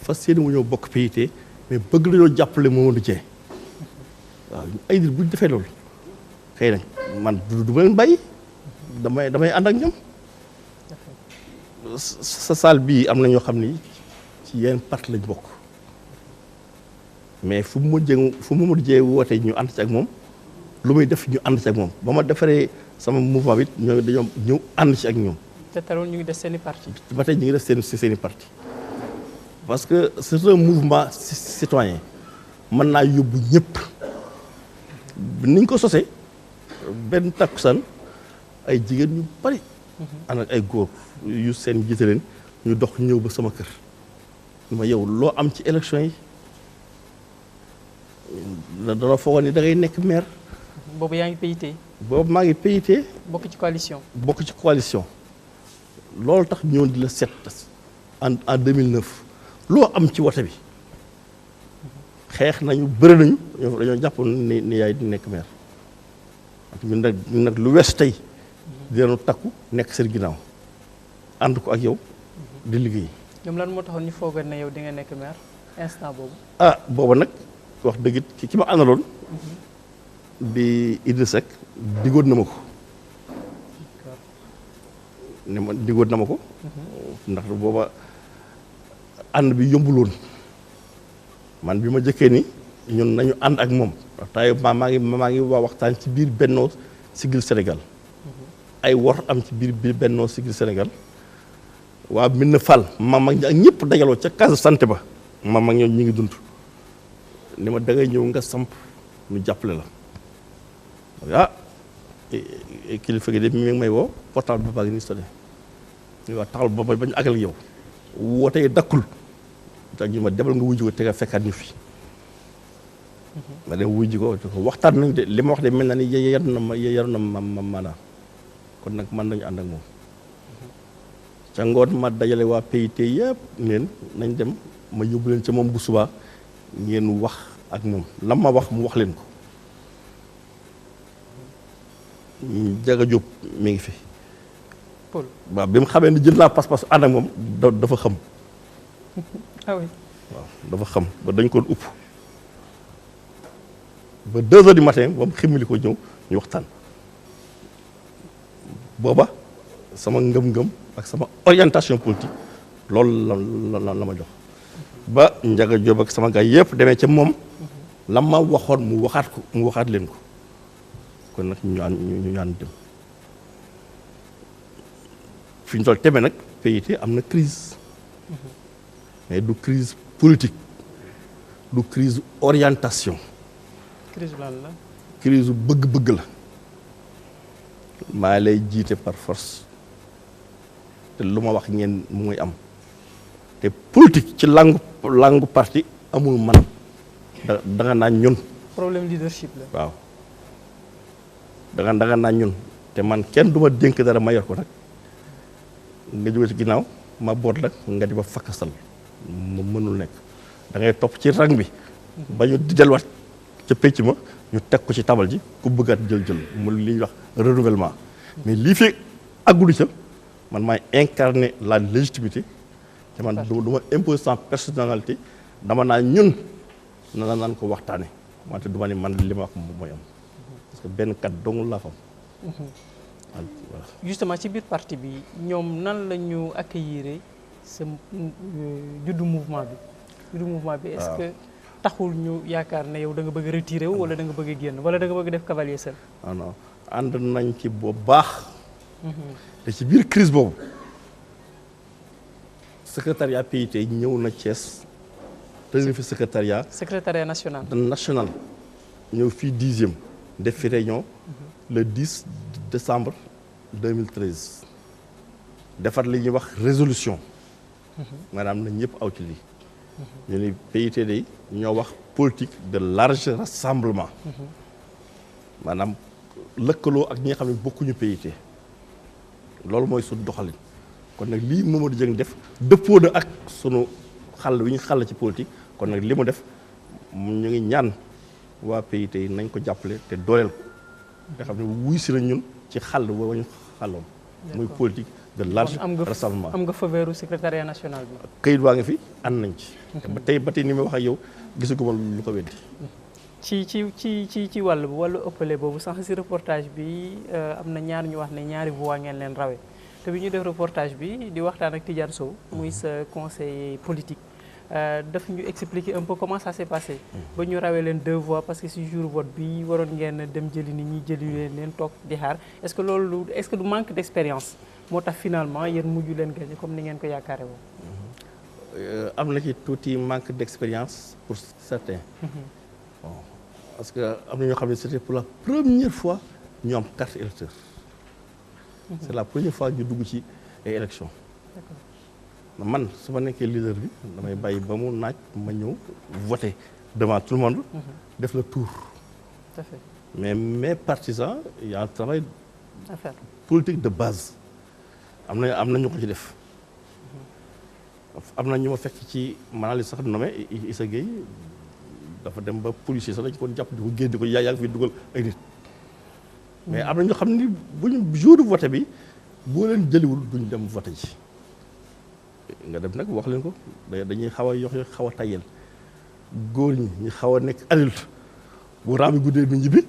fas yéene wu ñoo bokk PIT mais bëgg nañoo jàppale Mamadou Dieng waaw ay nit bu ñu defee loolu xëy na man du ma leen bàyyi damay ànd ak ñoom sa salle bii am na ñoo xam ni ci yenn parti lañ bokk mais fu Mamadou Dieng wootee ñu ànd ci ak moom lu muy def ñu ànd ci ak moom ba ma defaree sama mouvement bi ñoo dañoo ñëw ànd ci ak ñoom. te terewul ñu ngi def seen i parti. ba tey ñu ngi def seen i parti parce que c'est un mouvement citoyen mën naa yóbbu ñëpp ni ñu ko sosee benn takkusaan ay jigéen ñu bari. ànd ak ay góor yu seen jiite leen ñu dox ñëw ba sama kër. ma yow loo am ci élection yi dana foogoon ni da ngay nekk maire. boobu yaa ngi PIT. boobu maa ngi PIT. bokk ci coalition. bokk ci coalition. loolu tax ñëw di la seet en 2009 loo am ci wote bi xeex nañu bëri nañu dañoo jàpp ni yaay di nekk maire. ñun nag lu wees tey dinañu takku nekk seen ginnaaw ànd ko ak yow di liggéey. ñoom lan moo taxoon ñu foogoon ne yow di nga nekk maire instant boobu. ah booba nag wax dëgg ki ma àndaloon. di Idrissa Seck diggoon na ma ko. ne ma diggoon na ma ko. ndax booba ànd bi yombuloon man bi ma jëkkee ni ñun nañu ànd ak moom ndax tay maa ngi waa waxtaan ci biir Bennoo Siggil Sénégal ay wor am ci biir Bennoo Siggil Sénégal waa Mbina Fall mag ak ñëpp dajaloo ca case santé ba mag ñoom ñu ngi dund ni ma dangay ñëw nga samp ñu jàppale la ah kilifa gi de mi ngi may woo portable ba baa ngi nii sonné ñu wax taxal ba bañ àggal yow wootee dakkul tax ñu ma demal nga wuy ji ko te nga fekkaat ñu fi ma dem wuy ji ko waxtaan nañu de li ma wax de mel na ni yaru na ma maanaam kon nag man nañu ànd ak moom ca ngoon ma dajale waa PIT yëpp leen nañ dem ma yóbbu leen ca moom bu subaa ngeen wax ak moom lam ma wax mu wax leen ko. Jaga Diop mi ngi fi. Paul waaw bi mu xamee ni jël naa pas-pas ànd ak moom dafa xam. ah oui. waaw dafa xam ba dañ ko upp ba 2 heures du matin ba mu ximmili ko ñëw ñu waxtaan. booba sama ngëm-ngëm ak sama orientation politique loolu la ma jox ba Ndiaga Diop ak sama gars yëpp demee ca moom la ma waxoon mu waxaat leen ko kon nag ñu ñaan dem fi ñu toll teme nag PIT am na crise mais du crise politique du crise orientation. crise lan la. crise bëgg-bëgg la. maa lay jiite par force te lu ma wax ngeen mu muy am te politique ci langue parti amul man da nga naan ñun. problème leadership la. waaw da nga naan ñun te man kenn du ma dénk dara ma yor ko nag nga jóge ci ginnaaw ma boot la nga di ma fakkasal mu mënul nekk da ngay topp ci rang bi. ba ñu di delluwaat ca pénc ma ñu teg ko ci tabal ji ku bëggaat jël mu li ñuy wax renouvellement mais lii fi àggulu ca man maay incarner la légitimité te man du ma imposer sans personnalité dama naa ñun na naan ko waxtaane wante du ma ne man li ma wax mooy am parce que benn kat dongul laa fam voilà. Justement ci biir parti bi ñoom nan la ñu accueillir sa juddu mouvement bi est-ce que taxul ñu yaakaar ne yow da nga bëgg retiré wu wala da nga bëgg génn wala da nga bëgg def cavalier seul. non ànd nañ ci bu baax. te ci biir crise boobu secrétariat PIT ñëw na Thiès tenir fi secrétariat national. ñëw fii 10e def fi réunion le 10 décembre 2013 defar li ñuy wax résolution. maanaam na ñëpp aw ci lii. ñu ni PIT day ñoo wax politique de large rassemblement. maanaam lëkkaloo ak ñi nga xam ne bokkuñu PIT. loolu mooy suñu doxalin kon nag lii Mamadou Dieng def dëppoo na ak sunu xàll wi ñu xàll ci politique kon nag li mu def ñu ngi ñaan waa PIT yi nañ ko jàppale te dooleel ko nga xam ne wuy si na ñun ci xàll wa ñu xàlloon muy politique de large rassemblement. am nga faveur secrétariat national bi. këyit waa nga fi ànd nañ ci. te ba tey ni may wax ak yow gisaguma lu ko weddi. ci wàllu ëppale boobu sax si reportage bi am na ñaar ñu wax ne ñaari voix ngeen leen rawe te bi ñu def reportage bi di waxtaan ak Tidiane Sow muy sa conseiller politique daf ñu expliquer un peu comment ça s'est passé ba ñu rawee leen 2 voix parce que si jour vote bi waroon ngeen dem jëli nit ñi jëli leen toog di xaar est-ce que du manque d'expérience moo tax finalement yéen mujj leen gagné comme ni ngeen ko yaakaare woon. am na ci tuuti manque d'expérience pour certains. Bon. Parce que am na ñoo xam ne c'était pour la première fois ñu am carte électeur. C'est la première fois ñu dugg ci ay élections. man su ma nekkee leader bi damay bàyyi ba mu naaj ma ñëw voter devant tout le monde. def le tour. Tout à fait. Mais mes partisans il y a un travail politique de base am na ñu ko ci def. am na ñu ma fekk ci maanaam li sax nommé Issa Gueye dafa dem ba policier sax dañu ko jàpp di ko génn di ko yaa ngi fi dugal ay nit. mais am na ñoo xam ni bu ñu jour vote bi boo leen jëliwul duñ dem vote ji nga dem nag wax leen ko dañuy xaw a xaw a tayel góor ñi ñu xaw a nekk adulte bu raam bi guddee du ñibbi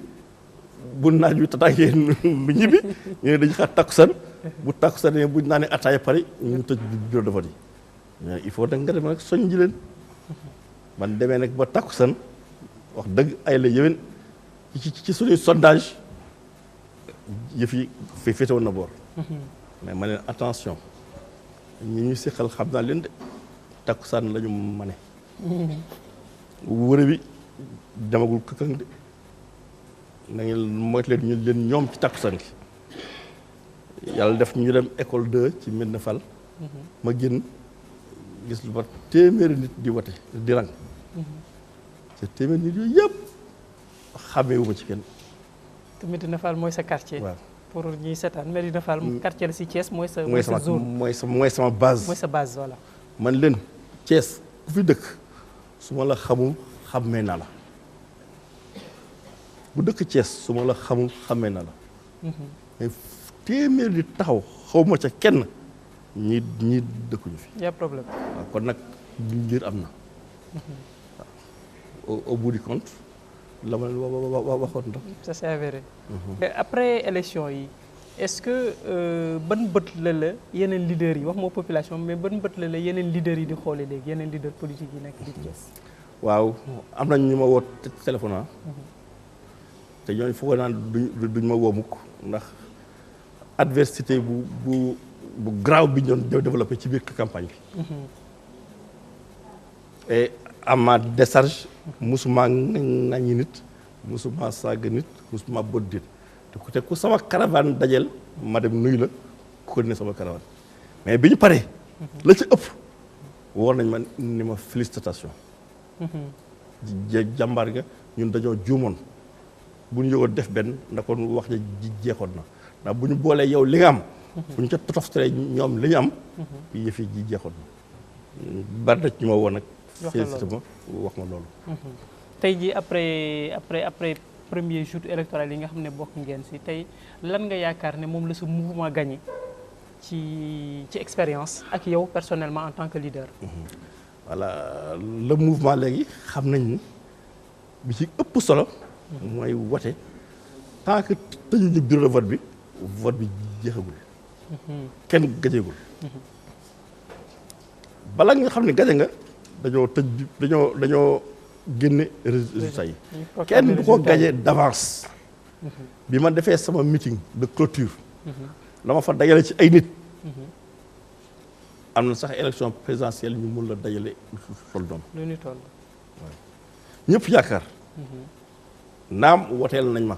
bu naaj bi tataangee du ñibbi ñu ne dañuy xaar takkusaan bu takkusaanee buñ naanee ataaya pare ñu tëj bureau de vote yi il faut nag nga dem nag soñ ji leen man demee nag ba takkusaan wax dëgg ay la yéwén ci suñuy sondage yëf yi féete woon na boor. mais ma leen attention ñi ñu seqal xam naa leen de takkusaan la ñu mane. wërë bi demagul këkkang de na ngeen moytu leen ñoom ci takkusaan gi yàlla def ñu dem école 2 ci Médina Fall. ma génn gis lu ba téeméeri nit di wote di rang. te téeméeri nit yooyu yëpp xàmmee wu ma ci kenn. te Médina Fall mooy sa quartier. waaw pour ñuy seetaan Médina Fall quartier la si Thiès mooy sa zone mooy sama base. mooy sa base voilà. man leen Thiès ku fi dëkk su ma la xamul xàmmee naa la bu dëkk Thiès su ma la xamul xàmmee naa la. mais téeméer di taxaw xaw ma ca kenn ñi dëkkuñu fi. y a problème. waaw kon nag mbir am na. waaw au bout du compte la ma waxoon ndax. ça s'est avéré. après élection yi est-ce que ban bët la yeneen leaders yi wax moo population mais ban bët la yeneen leaders yi di xoolee léegi yeneen leaders politiques yi nekk di Thiès. waaw am nañ ñu ma woo téléphone te ñooñu foog naan duñ ma woo mukk ndax adversité bu grave bi ñu doon développé ci biir campagne bi. et à ma décharge musuma ŋaññi nit musuma saaga nit musuma bot nit te ku sama caravane dajel ma dem nuyu la ko ne sama caravane mais bi ñu paree la ci ëpp woor nañ ma ni ma félicitation jàmbaar nga ñun dañoo juumoon bu ñu yëgoon def benn ndax kon wax ja jeexoon na ndax bu ñu boolee yow li nga am bu ñu ca totoftalee ñoom li ñu am yëf yi ji jeexoon na bari na ñu ma woon nag félicité ma wax ma loolu tey jii après premier jour électoral yi nga xam ne bokk ngeen si tey lan nga yaakaar ne moom la sa mouvement gagné ci expérience ak yow personnellement en tant que leader. voilà le mouvement léegi xam nañ ni bi ci ëpp solo mooy wote tant que tëjuñu bureau de vote bi jeexagul kenn gajeegul bala nga xam ne gaje nga dañoo tëj dañoo génne résultat yi kenn du ko gaje d'avance bi ma defee sama meeting de clôture la ma fa dajale ci ay nit am na sax élection présidentielle ñu mun la dajale sol doom ñëpp yaakaar naam woteel nañ ma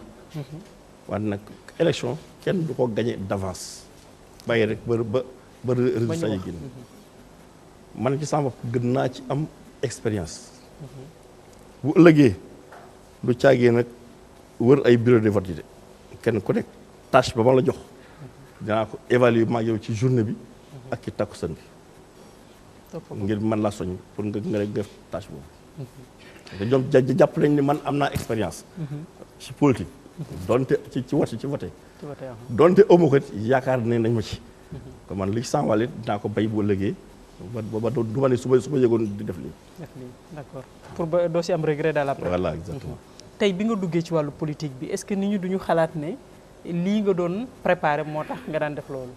wante nag élection kenn du ko gañe d'avance bàyyi rek ba résultat yi génn man ci sama bopp gën naa ci am expérience bu ëllëgee du caagee nag wër ay bureau de vote yi de kenn ku nekk tâche ba ma la jox dinaa ko évaluer maag yow ci journée bi ak ci takkusaan bi ngir mën laa soñ pour nga def tâche boobu te ñoom jàpp nañ ni man am naa expérience ci politique donte ci vote donte amu ko yaakaar ne nañ ma ci kon man li ci sanwàll dinaa ko bay bu ëllëgee ba du ma ne su ma yëgoon di def lii d'accord pour ba doo si am regret daal après voilà exactement tey bi nga duggee ci wàllu politique bi est-ce que nit ñi duñu xalaat ne lii nga doon préparé moo tax nga daan def loolu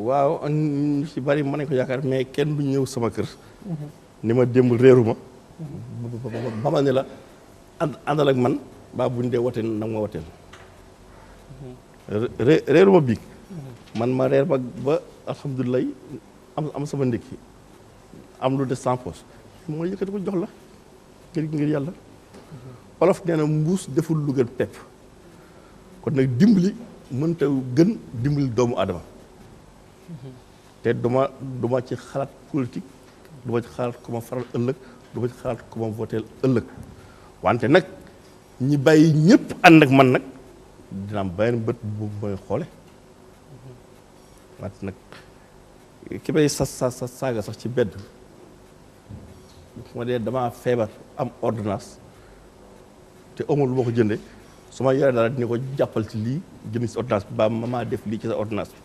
waaw ñu ci bari mën nañ ko yaakaar mais kenn du ñëw sama kër ni ma démb réeru ma ba ma ne la àndal ak man baa buñ dee woteel nag ma woteel réeru ma biig man ma reer ba alhamdulilah am sama ndékki am lu des sans poche moo yëkkati ko jox la ngir yàlla olof nee na mbuus deful lu gën pepp kon nag dimbali mënta gën dimbali doomu aadama te duma ci xalaat politique duma ci xalaat ku ma faral ëllëg duma ci xalaat ku ma voteel ëllëg wante nag ñi bàyyi ñëpp ànd ak man nag dina am benn bët bu mooy xoole wante nag ki bay saaga sax ci bedd moo dee damaa feebar am ordonnance te amul lu ma ko jënde su ma yore dara dina ko jàppal ci lii jënd ci ordonnance bi ba maa def lii ci sa ordonnance bi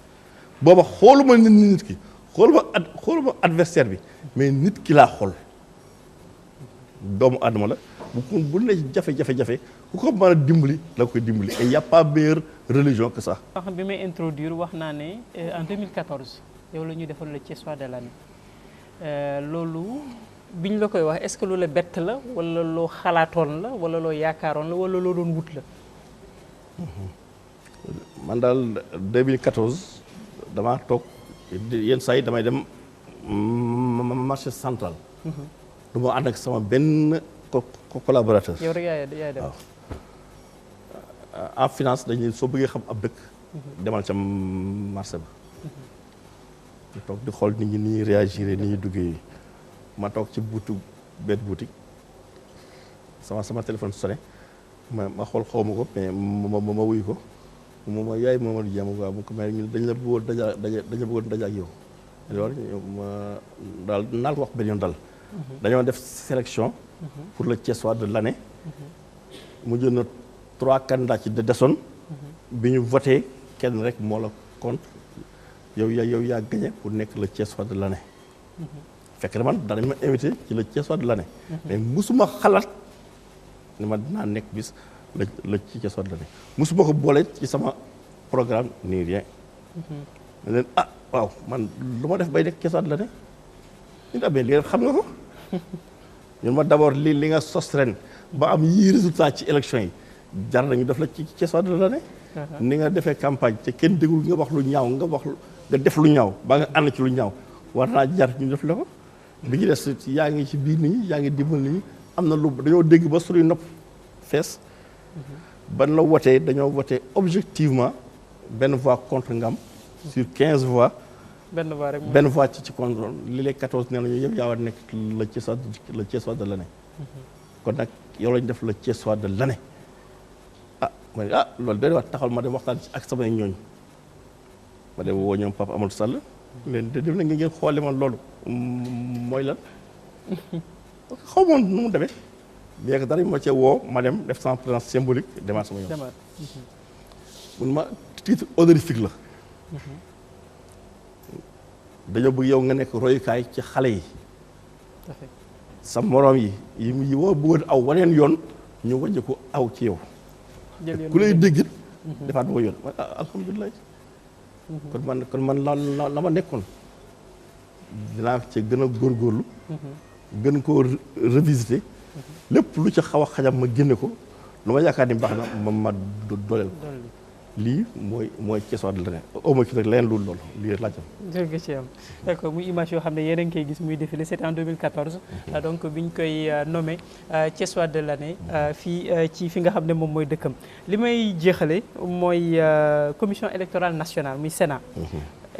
booba xooluma nit ki xooluma adversaire bi mais nit ki laa xool doomu adama la bu ne jafe-jafe ku ko mën a dimbali la koy dimbali et y a pas meilleure religion que ça. bi may introduire wax naa ne en 2014 yow la ñuy defal le Thiessois de l'année loolu biñ la koy wax est-ce que lu la bett la wala loo xalaatoon la wala loo yaakaaroon la wala loo doon wut la. man daal 2014 damaa toog yenn saa yi damay dem marché central. du ma ànd ak sama benn collaborateur. yow rek yaay dem. waaw en finance dañuy soo bëggee xam ab dëkk. demal ca marché ba. ñu toog di xool nit ñi ni ñuy réagir ni ñuy duggee ma toog ci benn boutique sama téléphone sonné ma xool xaw ma ko mais ma wuyu ko moom mooy yaay Mamadou Dieng quoi bu ko may ñu dañ la bëggoon daja ak yow loolu daal naal ko wax benn yoon daal dañoo def sélection pour le Thiessois de l'année mu jël na 3 candidats ci de desoon bi ñu voté kenn rek moo la compte yow yaa gagné pour nekk le Thiessois de l'année fekk na man dañ ma invité ci le Thiessois de l'année mais musuma xalaat ne ma dinaa nekk bis la ci Thiessois de l'année musuma ko boole ci sama programme ni rien ne leen waaw man lu ma def bay nekk Thiessois de l'année ñu amee li xam nga ko ñun ma d'abord li nga sos ren ba am yii résultat ci élection yi jar nañu def la ci Thiessois de l'année ni nga defee campagne te kenn dégul nga wax lu ñaaw nga def lu ñaaw ba nga ànd ci lu ñaaw war naa jar ñu def la ko bi ñu des yaa ngi ci biir nit ñi yaa ngi dimbal nit ñi am na lu dañoo dégg ba suñuy nopp fees ban la wotee dañoo voté objectivement benn voix contre Ngam sur 15 voix benn voix ci contre li les 14 nee nañu yëpp yaa war nekk le Thiessois de l'année kon nag yow lañ def le Thiessois de l'année ma ne loolu day wax taxal ma dem waxtaan ci ak samay ñooñ ma dem woo ñoom Papa Amadou Sall leen de def na ngeen xoole man loolu mooy lan xaw moon nu mu demee bien que dara moo cee woo ma dem def sama présence symbolique demaat sama yoon mun ma titre honorifique la dañoo bëgg yow nga nekk royukaay ci xale yi sa moroom yi woo bëggoon aw waneen yoon ñu wàññi ko aw ci yow ku lay déggit defaat ba ko yoon alhamdulilah kon man la ma nekkoon dinaa ci gën a góorgóorlu gën koo revisiter lépp lu ci xaw a xajam ma génne ko lu ma yaakaar ni baax na ma dooleel ko lii mooy Thiessois de l'année au moins rek leneen loolu lii rek laa jëm. jërëjëf ci am d'accord muy image yoo xam ne yéen a ngi koy gis muy défilé c'était en 2014 donc bi ñu koy nommé Thiessois de l'année fii ci fi nga xam ne moom mooy dëkkam li may jeexale mooy commission électorale nationale muy Sénat.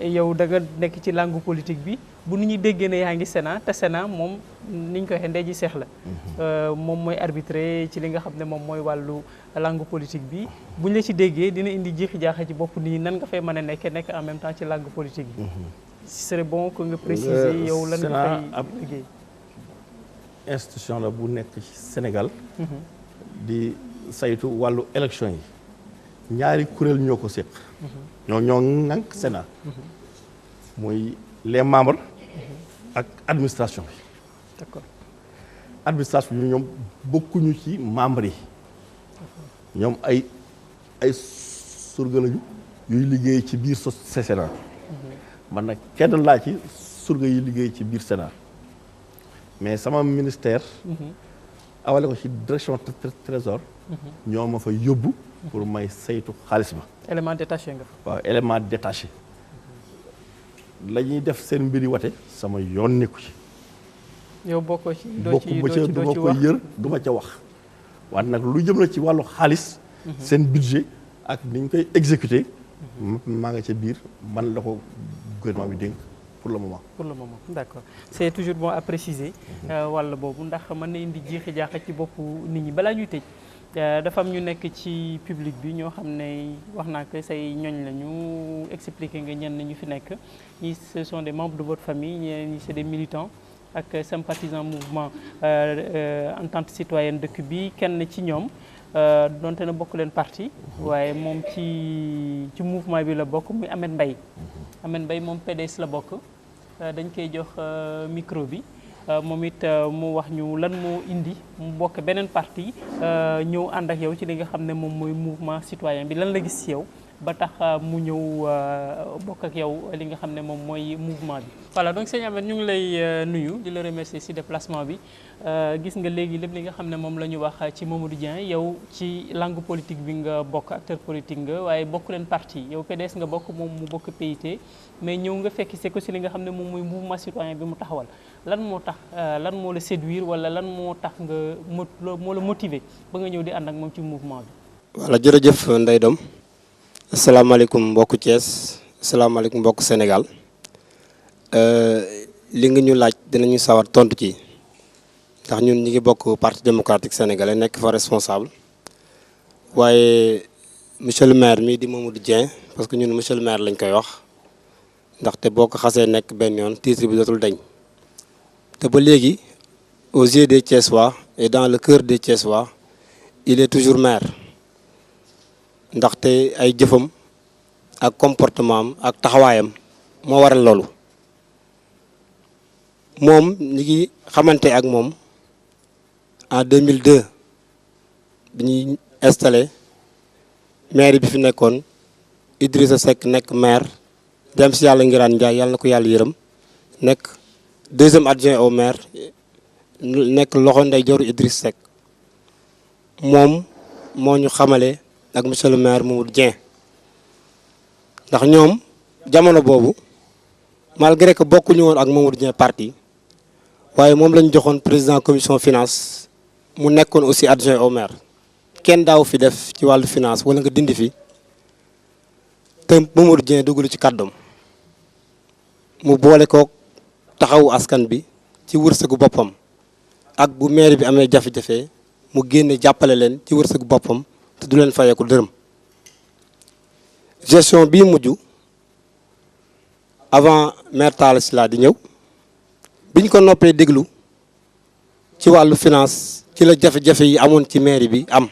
yow da nga nekk ci langue politique bi bu nit ñi déggee ne yaa ngi Sénat te Sénat moom ni ñu koy waxee ndey ji seex la. moom mooy arbitré ci li nga xam ne moom mooy wàllu langue politique bi bu ñu la ci déggee dina indi jiixi jaaxa ci bopp nit ñi nan nga fay mën a nekk en même temps ci langue politique bi. ce serait bon que nga préciser yow lan nga fay liggéey. institution la bu nekk ci Sénégal. di saytu wàllu élection yi. ñaari kuréel ñoo ko séq. ñoo ŋànk Sénat. muy les membres. ak administration bi. d'accord administration bi ñoom bokkuñu ci membres yi. ñoom ay surga lañu yuy liggéey ci biir Sénat. man nag kenn laa ci surga yi liggéey ci biir Sénat. mais sama ministère. awale ko ci direction trésor. ñoo ma fa yóbbu. pour may saytu xaalis ba. élément détaché nga. waaw élément détaché. la ñuy def seen mbiri wate sama yoon nekku ci. yow bokkoo ci doo ci ko yër du ma ca wax. wante nag lu jëm la ci wàllu xaalis. seen budget ak ni ñu koy exécuter. maa nga ca biir man la ko gouvernement bi dénk pour le moment. pour le moment d'accord c'est toujours bon à préciser. wàll boobu ndax mën na indi jiixi jaaxa ci boppu nit ñi balaa ñuy tëj. dafa am ñu nekk ci public bi ñoo xam ne wax naa ko say ñoñ la ñu expliqué nga ñenn ñu fi nekk ñi ce sont des membres de votre famille ñi c'est des militants ak sympathisants mouvement entente citoyenne dëkk bi kenn ci ñoom donte na bokk leen parti waaye moom ci mouvement bi la bokk muy Ahmed Mbaye. Ahmed Mbaye moom PDS la bokk dañ koy jox micro bi. moom it mu wax ñu lan moo indi mu bokk beneen parti ñëw ànd ak yow ci li nga xam ne moom mooy mouvement citoyen bi lan la gis ci yow ba tax mu ñëw bokk ak yow li nga xam ne moom mooy mouvement bi. voilà donc sëñ Ahmed ñu ngi lay nuyu di la remercier ci déplacement bi gis nga léegi lépp li nga xam ne moom la ñu wax ci Mamadou Dieng yow ci langue politique bi nga bokk acteur politique nga waaye bokk leen parti yow PDS nga bokk moom mu bokk PIT mais ñëw nga fekk c'est ko ci li nga xam ne moom mooy mouvement citoyen bi mu taxawal. lan moo tax lan moo la séduire wala lan moo tax nga moo la motiver ba nga ñëw di ànd ak moom ci mouvement bi. voilà jërëjëf Ndeye Dom asalaamaaleykum mbokku Thiès asalaamaaleykum mbokku Sénégal li nga ñu laaj dinañu sawar tontu ci ndax ñun ñi ngi bokk parti démocratique sénégalais nekk fa responsable waaye monsieur le maire mii di Mamadou Dieng parce que ñun monsieur le maire lañ koy wax ndaxte boo ko xasee nekk benn yoon titre bi dootul dañ te ba léegi aux yeux des Thiessois et dans le cœur des Thiessois il est toujours maire ndaxte ay jëfam ak comportement am ak taxawaayam moo waral loolu moom ñi ngi xamante ak moom en 2002 bi ñuy installé maire bi fi nekkoon Idrissa Seck nekk maire dem si yàlla Ngiraan Ndiaye yàlla na ko yàlla yërëm nekk deuxième adjoint au maire nekk loxo ndey joru Idrissa Seck moom moo ñu xamale ak monsieur le maire Mamadou Dieng ndax ñoom jamono boobu malgré que bokkuñu woon ak Mamadou Dieng parti waaye moom lañ joxoon président commission finance mu nekkoon aussi adjoint au maire kenn daaw fi def ci wàllu finance wala nga dindi fi te Mamadou Dieng dugalu ci kàddoom mu boole ko taxawu askan bi ci wërsëgu boppam ak bu maire bi amee jafe-jafe mu génne jàppale leen ci wërsëgu boppam te du leen fayeeku dërëm gestion bii mujj avant maire Talla Sylla di ñëw biñ ko noppee déglu ci wàllu finance ci la jafe-jafe yi amoon ci mairie bi am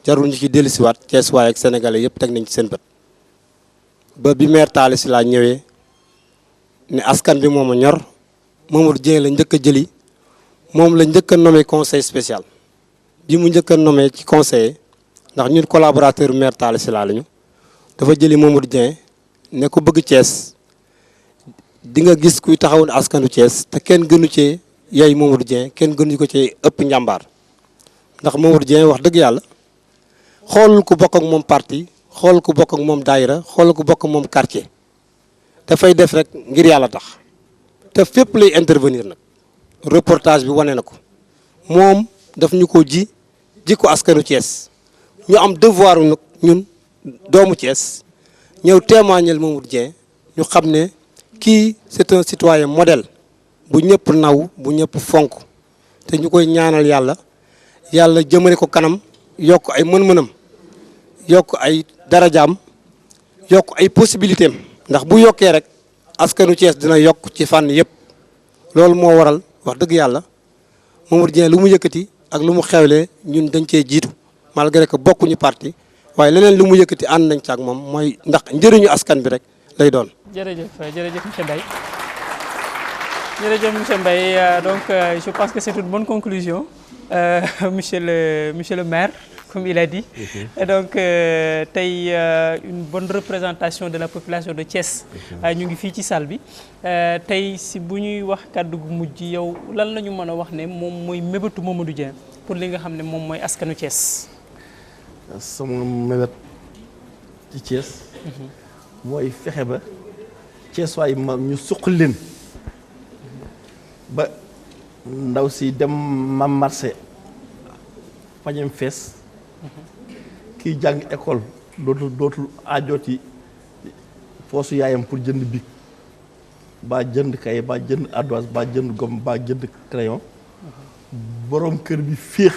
jarul ñu ci dellusiwaat Thiès waaye ak sénégalais yëpp teg nañ ci seen bët ba bi maire Talla Sylla ñëwee ne askan bi moom a ñor Mamadou Dieng la njëkk a jëli moom la njëkk a nommé conseil spécial bi mu njëkk a nommé ci conseiller ndax ñun collaborateur maire Talla Sylla lañu dafa jëli Mamadou Dieng ne ko bëgg Thiès di nga gis kuy taxawoon askanu Thiès te kenn gënu cee yey Mamadou Dieng kenn gënu ko cee ëpp njàmbaar ndax Mamadou Dieng wax dëgg yàlla xoolul ku bokk ak moom parti xool ku bokk ak moom daayira xool ku bokk ak moom quartier dafay def rek ngir yàlla tax te fépp lay intervenir nag reportage bi wane na ko moom daf ñu ko ji ko askanu Thiès ñu am devoir nag ñun doomu Thiès ñëw témoigner Mamadou Dieng ñu xam ne kii c'est un citoyen modèle bu ñëpp naw bu ñëpp fonk te ñu koy ñaanal yàlla jëmale ko kanam yokk ay mën-mënam yokk ay darajaam yokk ay possibilités am ndax bu yokkee rek askanu Thiès dina yokk ci fànn yëpp loolu moo waral wax dëgg yàlla Mamadou Dieng lu mu yëkkati ak lu mu xewlee ñun dañ cee jiitu malgré que bokkuñu parti waaye leneen lu mu yëkkati ànd nañ ci ak moom mooy ndax njëriñu askan bi rek lay doon. jërëjëf monsieur Mbaye jërëjëf monsieur Mbaye donc je pense que c'est une bonne conclusion monsieur le maire comme il a dit. Et donc tey une bonne représentation de la population de Thiès ñu ngi fii ci salle bi tey si bu ñuy wax kàddu gu mujj yow lan la ñu mën a wax ne moom mooy mébétu Mamadou Dieng pour li nga xam ne moom mooy askanu Thiès. sama mébét ci Thiès. mooy fexe ba Thiès waay ma ñu suqal leen ba ndaw si dem ma marché pañem fees kiy jàng école dootul aajooti poosu yaayam pour jënd bic ba jënd kaye ba jënd ardoise ba jënd gomme ba jënd crayon borom kër bi féex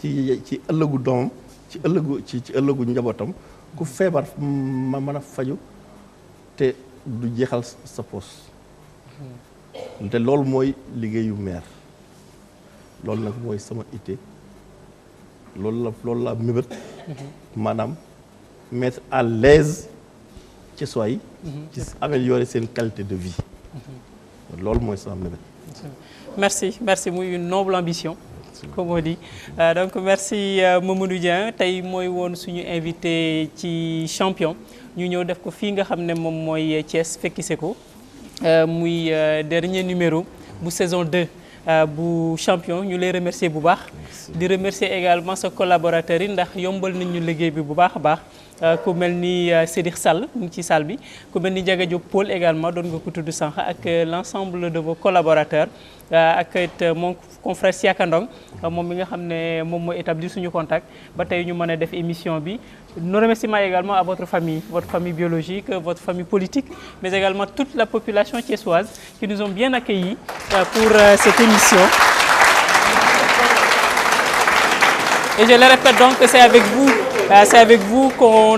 ci ëllëgu doomam ci ëllëgu njabootam ku feebar ma mën a faju te du jeexal sa poos te loolu mooy liggéeyu maire loolu nag mooy sama itte loolu la mébét maanaam mettre à l'aise ci soi yi ci améliorer seen qualité de vie loolu mooy sama mébét. merci muy une noble ambition comme on dit donc merci Mamadou Dieng tey mooy woon suñu invité ci champion ñu ñëw def ko fii nga xam ne moom mooy Thiès fekkise ko muy dernier numéro bu saison 2 bu champion ñu lay remercier bu baax di remercier également sa collaborateurs yi ndax yombal nañ ñu liggéey bi bu baax a baax ku mel ni Sédikh Sall mu ngi ci salle bi ku mel ni Ndiaga Diop Paul également doon nga ko tudd sànq ak l'ensemble de vos collaborateurs ak it mon confrère Siaka Ndong moom mi nga xam ne moom mooy établir suñu contact ba tey ñu mën a def émission bi. Nos remerciements également à votre famille biologique, votre famille politique, mais également toute la population thiessoise qui nous ont bien accueillis pour cette émission. Et je le répète donc que c'est avec vous c'est avec vous qu'on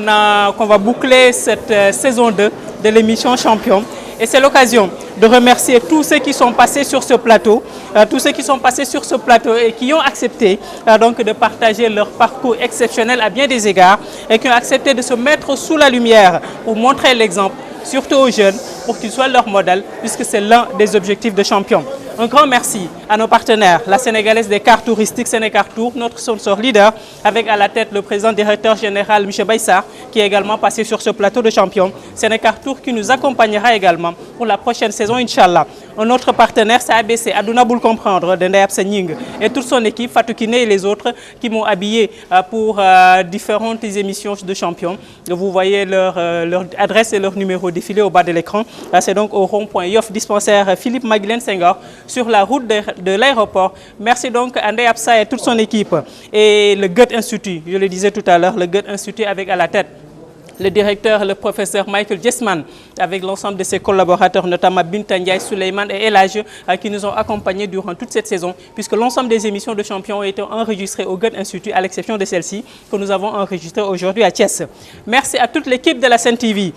va boucler cette saison 2 de l'émission Champion. Et c'est l'occasion de remercier tous ceux qui sont passés sur ce plateau, et qui ont accepté donc de partager leur parcours exceptionnel à bien des égards et qui ont accepté de se mettre sous la lumière pour montrer l'exemple, surtout aux jeunes, pour qu'ils soient leur modèle, puisque c'est l'un des objectifs de Champion. Un grand merci à nos partenaires, la Sénégalaise des cartes touristiques Sénécartour, notre sponsor leader, avec à la tête le président directeur général M. Baïsar, qui est également passé sur ce plateau de Champion. Sénécartour qui nous accompagnera également pour la prochaine saison, Inch'Allah. Un autre partenaire, c'est ABC, Aduna Boul Comprendre, de Ndayab Senying, et toute son équipe, Fatou Kiné et les autres, qui m'ont habillé pour différentes émissions de Champion. Vous voyez leur adresse et leur numéro défilé au bas de l'écran. C'est donc au rond-point Yoff dispensaire Philippe Maguilène Senghor, sur la route de l'aéroport. Merci donc à Ndeye Absa et toute son équipe. Et le Goethe Institut, je le disais tout à l'heure, le Goethe Institut avec à la tête le directeur, le professeur Michael Jessman, avec l'ensemble de ses collaborateurs, notamment Binta Ndiaye, Souleymane et Elage, qui nous ont accompagnés durant toute cette saison, puisque l'ensemble des émissions de Champion ont été enregistrées au Goethe Institut, à l'exception de celle-ci, que nous avons enregistrée aujourd'hui à Thiès. Merci à toute l'équipe de la Sen TV,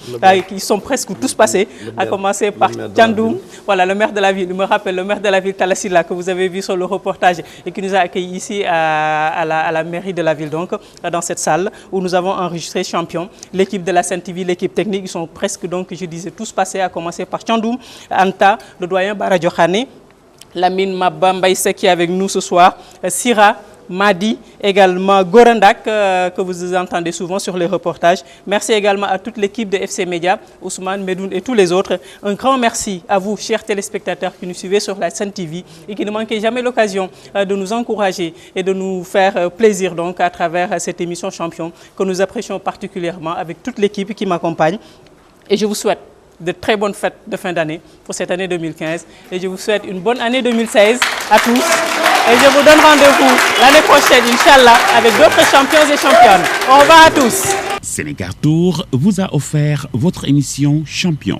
qui sont presque tous passés, à commencer par Tchandoum, voilà, le maire de la ville, je me rappelle, le maire de la ville, Talassila, que vous avez vu sur le reportage, et qui nous a accueillis ici à la mairie de la ville, donc, dans cette salle, où nous avons enregistré Champion. L'équipe de la Sen TV, l'équipe technique, ils sont presque, donc, je disais, tous passés, à commencer par Tchandoum, Anta, le doyen Baradjo Khane, Lamine Mabambaïse qui est avec nous ce soir, Sira, Madi, également Gorandak, que vous entendez souvent sur les reportages. Merci également à toute l'équipe de FC Média, Ousmane, Medoun et tous les autres. Un grand merci à vous, chers téléspectateurs qui nous suivez sur la Sen TV et qui ne manquez jamais l'occasion de nous encourager et de nous faire plaisir donc à travers cette émission Champion que nous apprécions particulièrement avec toute l'équipe qui m'accompagne. Et je vous souhaite de très bonnes fêtes de fin d'année pour cette année 2015 et je vous souhaite une bonne année 2016 à tous et je vous donne rendez-vous l'année prochaine, Inch'Allah, avec d'autres champions et championnes. Au revoir à tous. Sénécartour vous a offert votre émission Champion.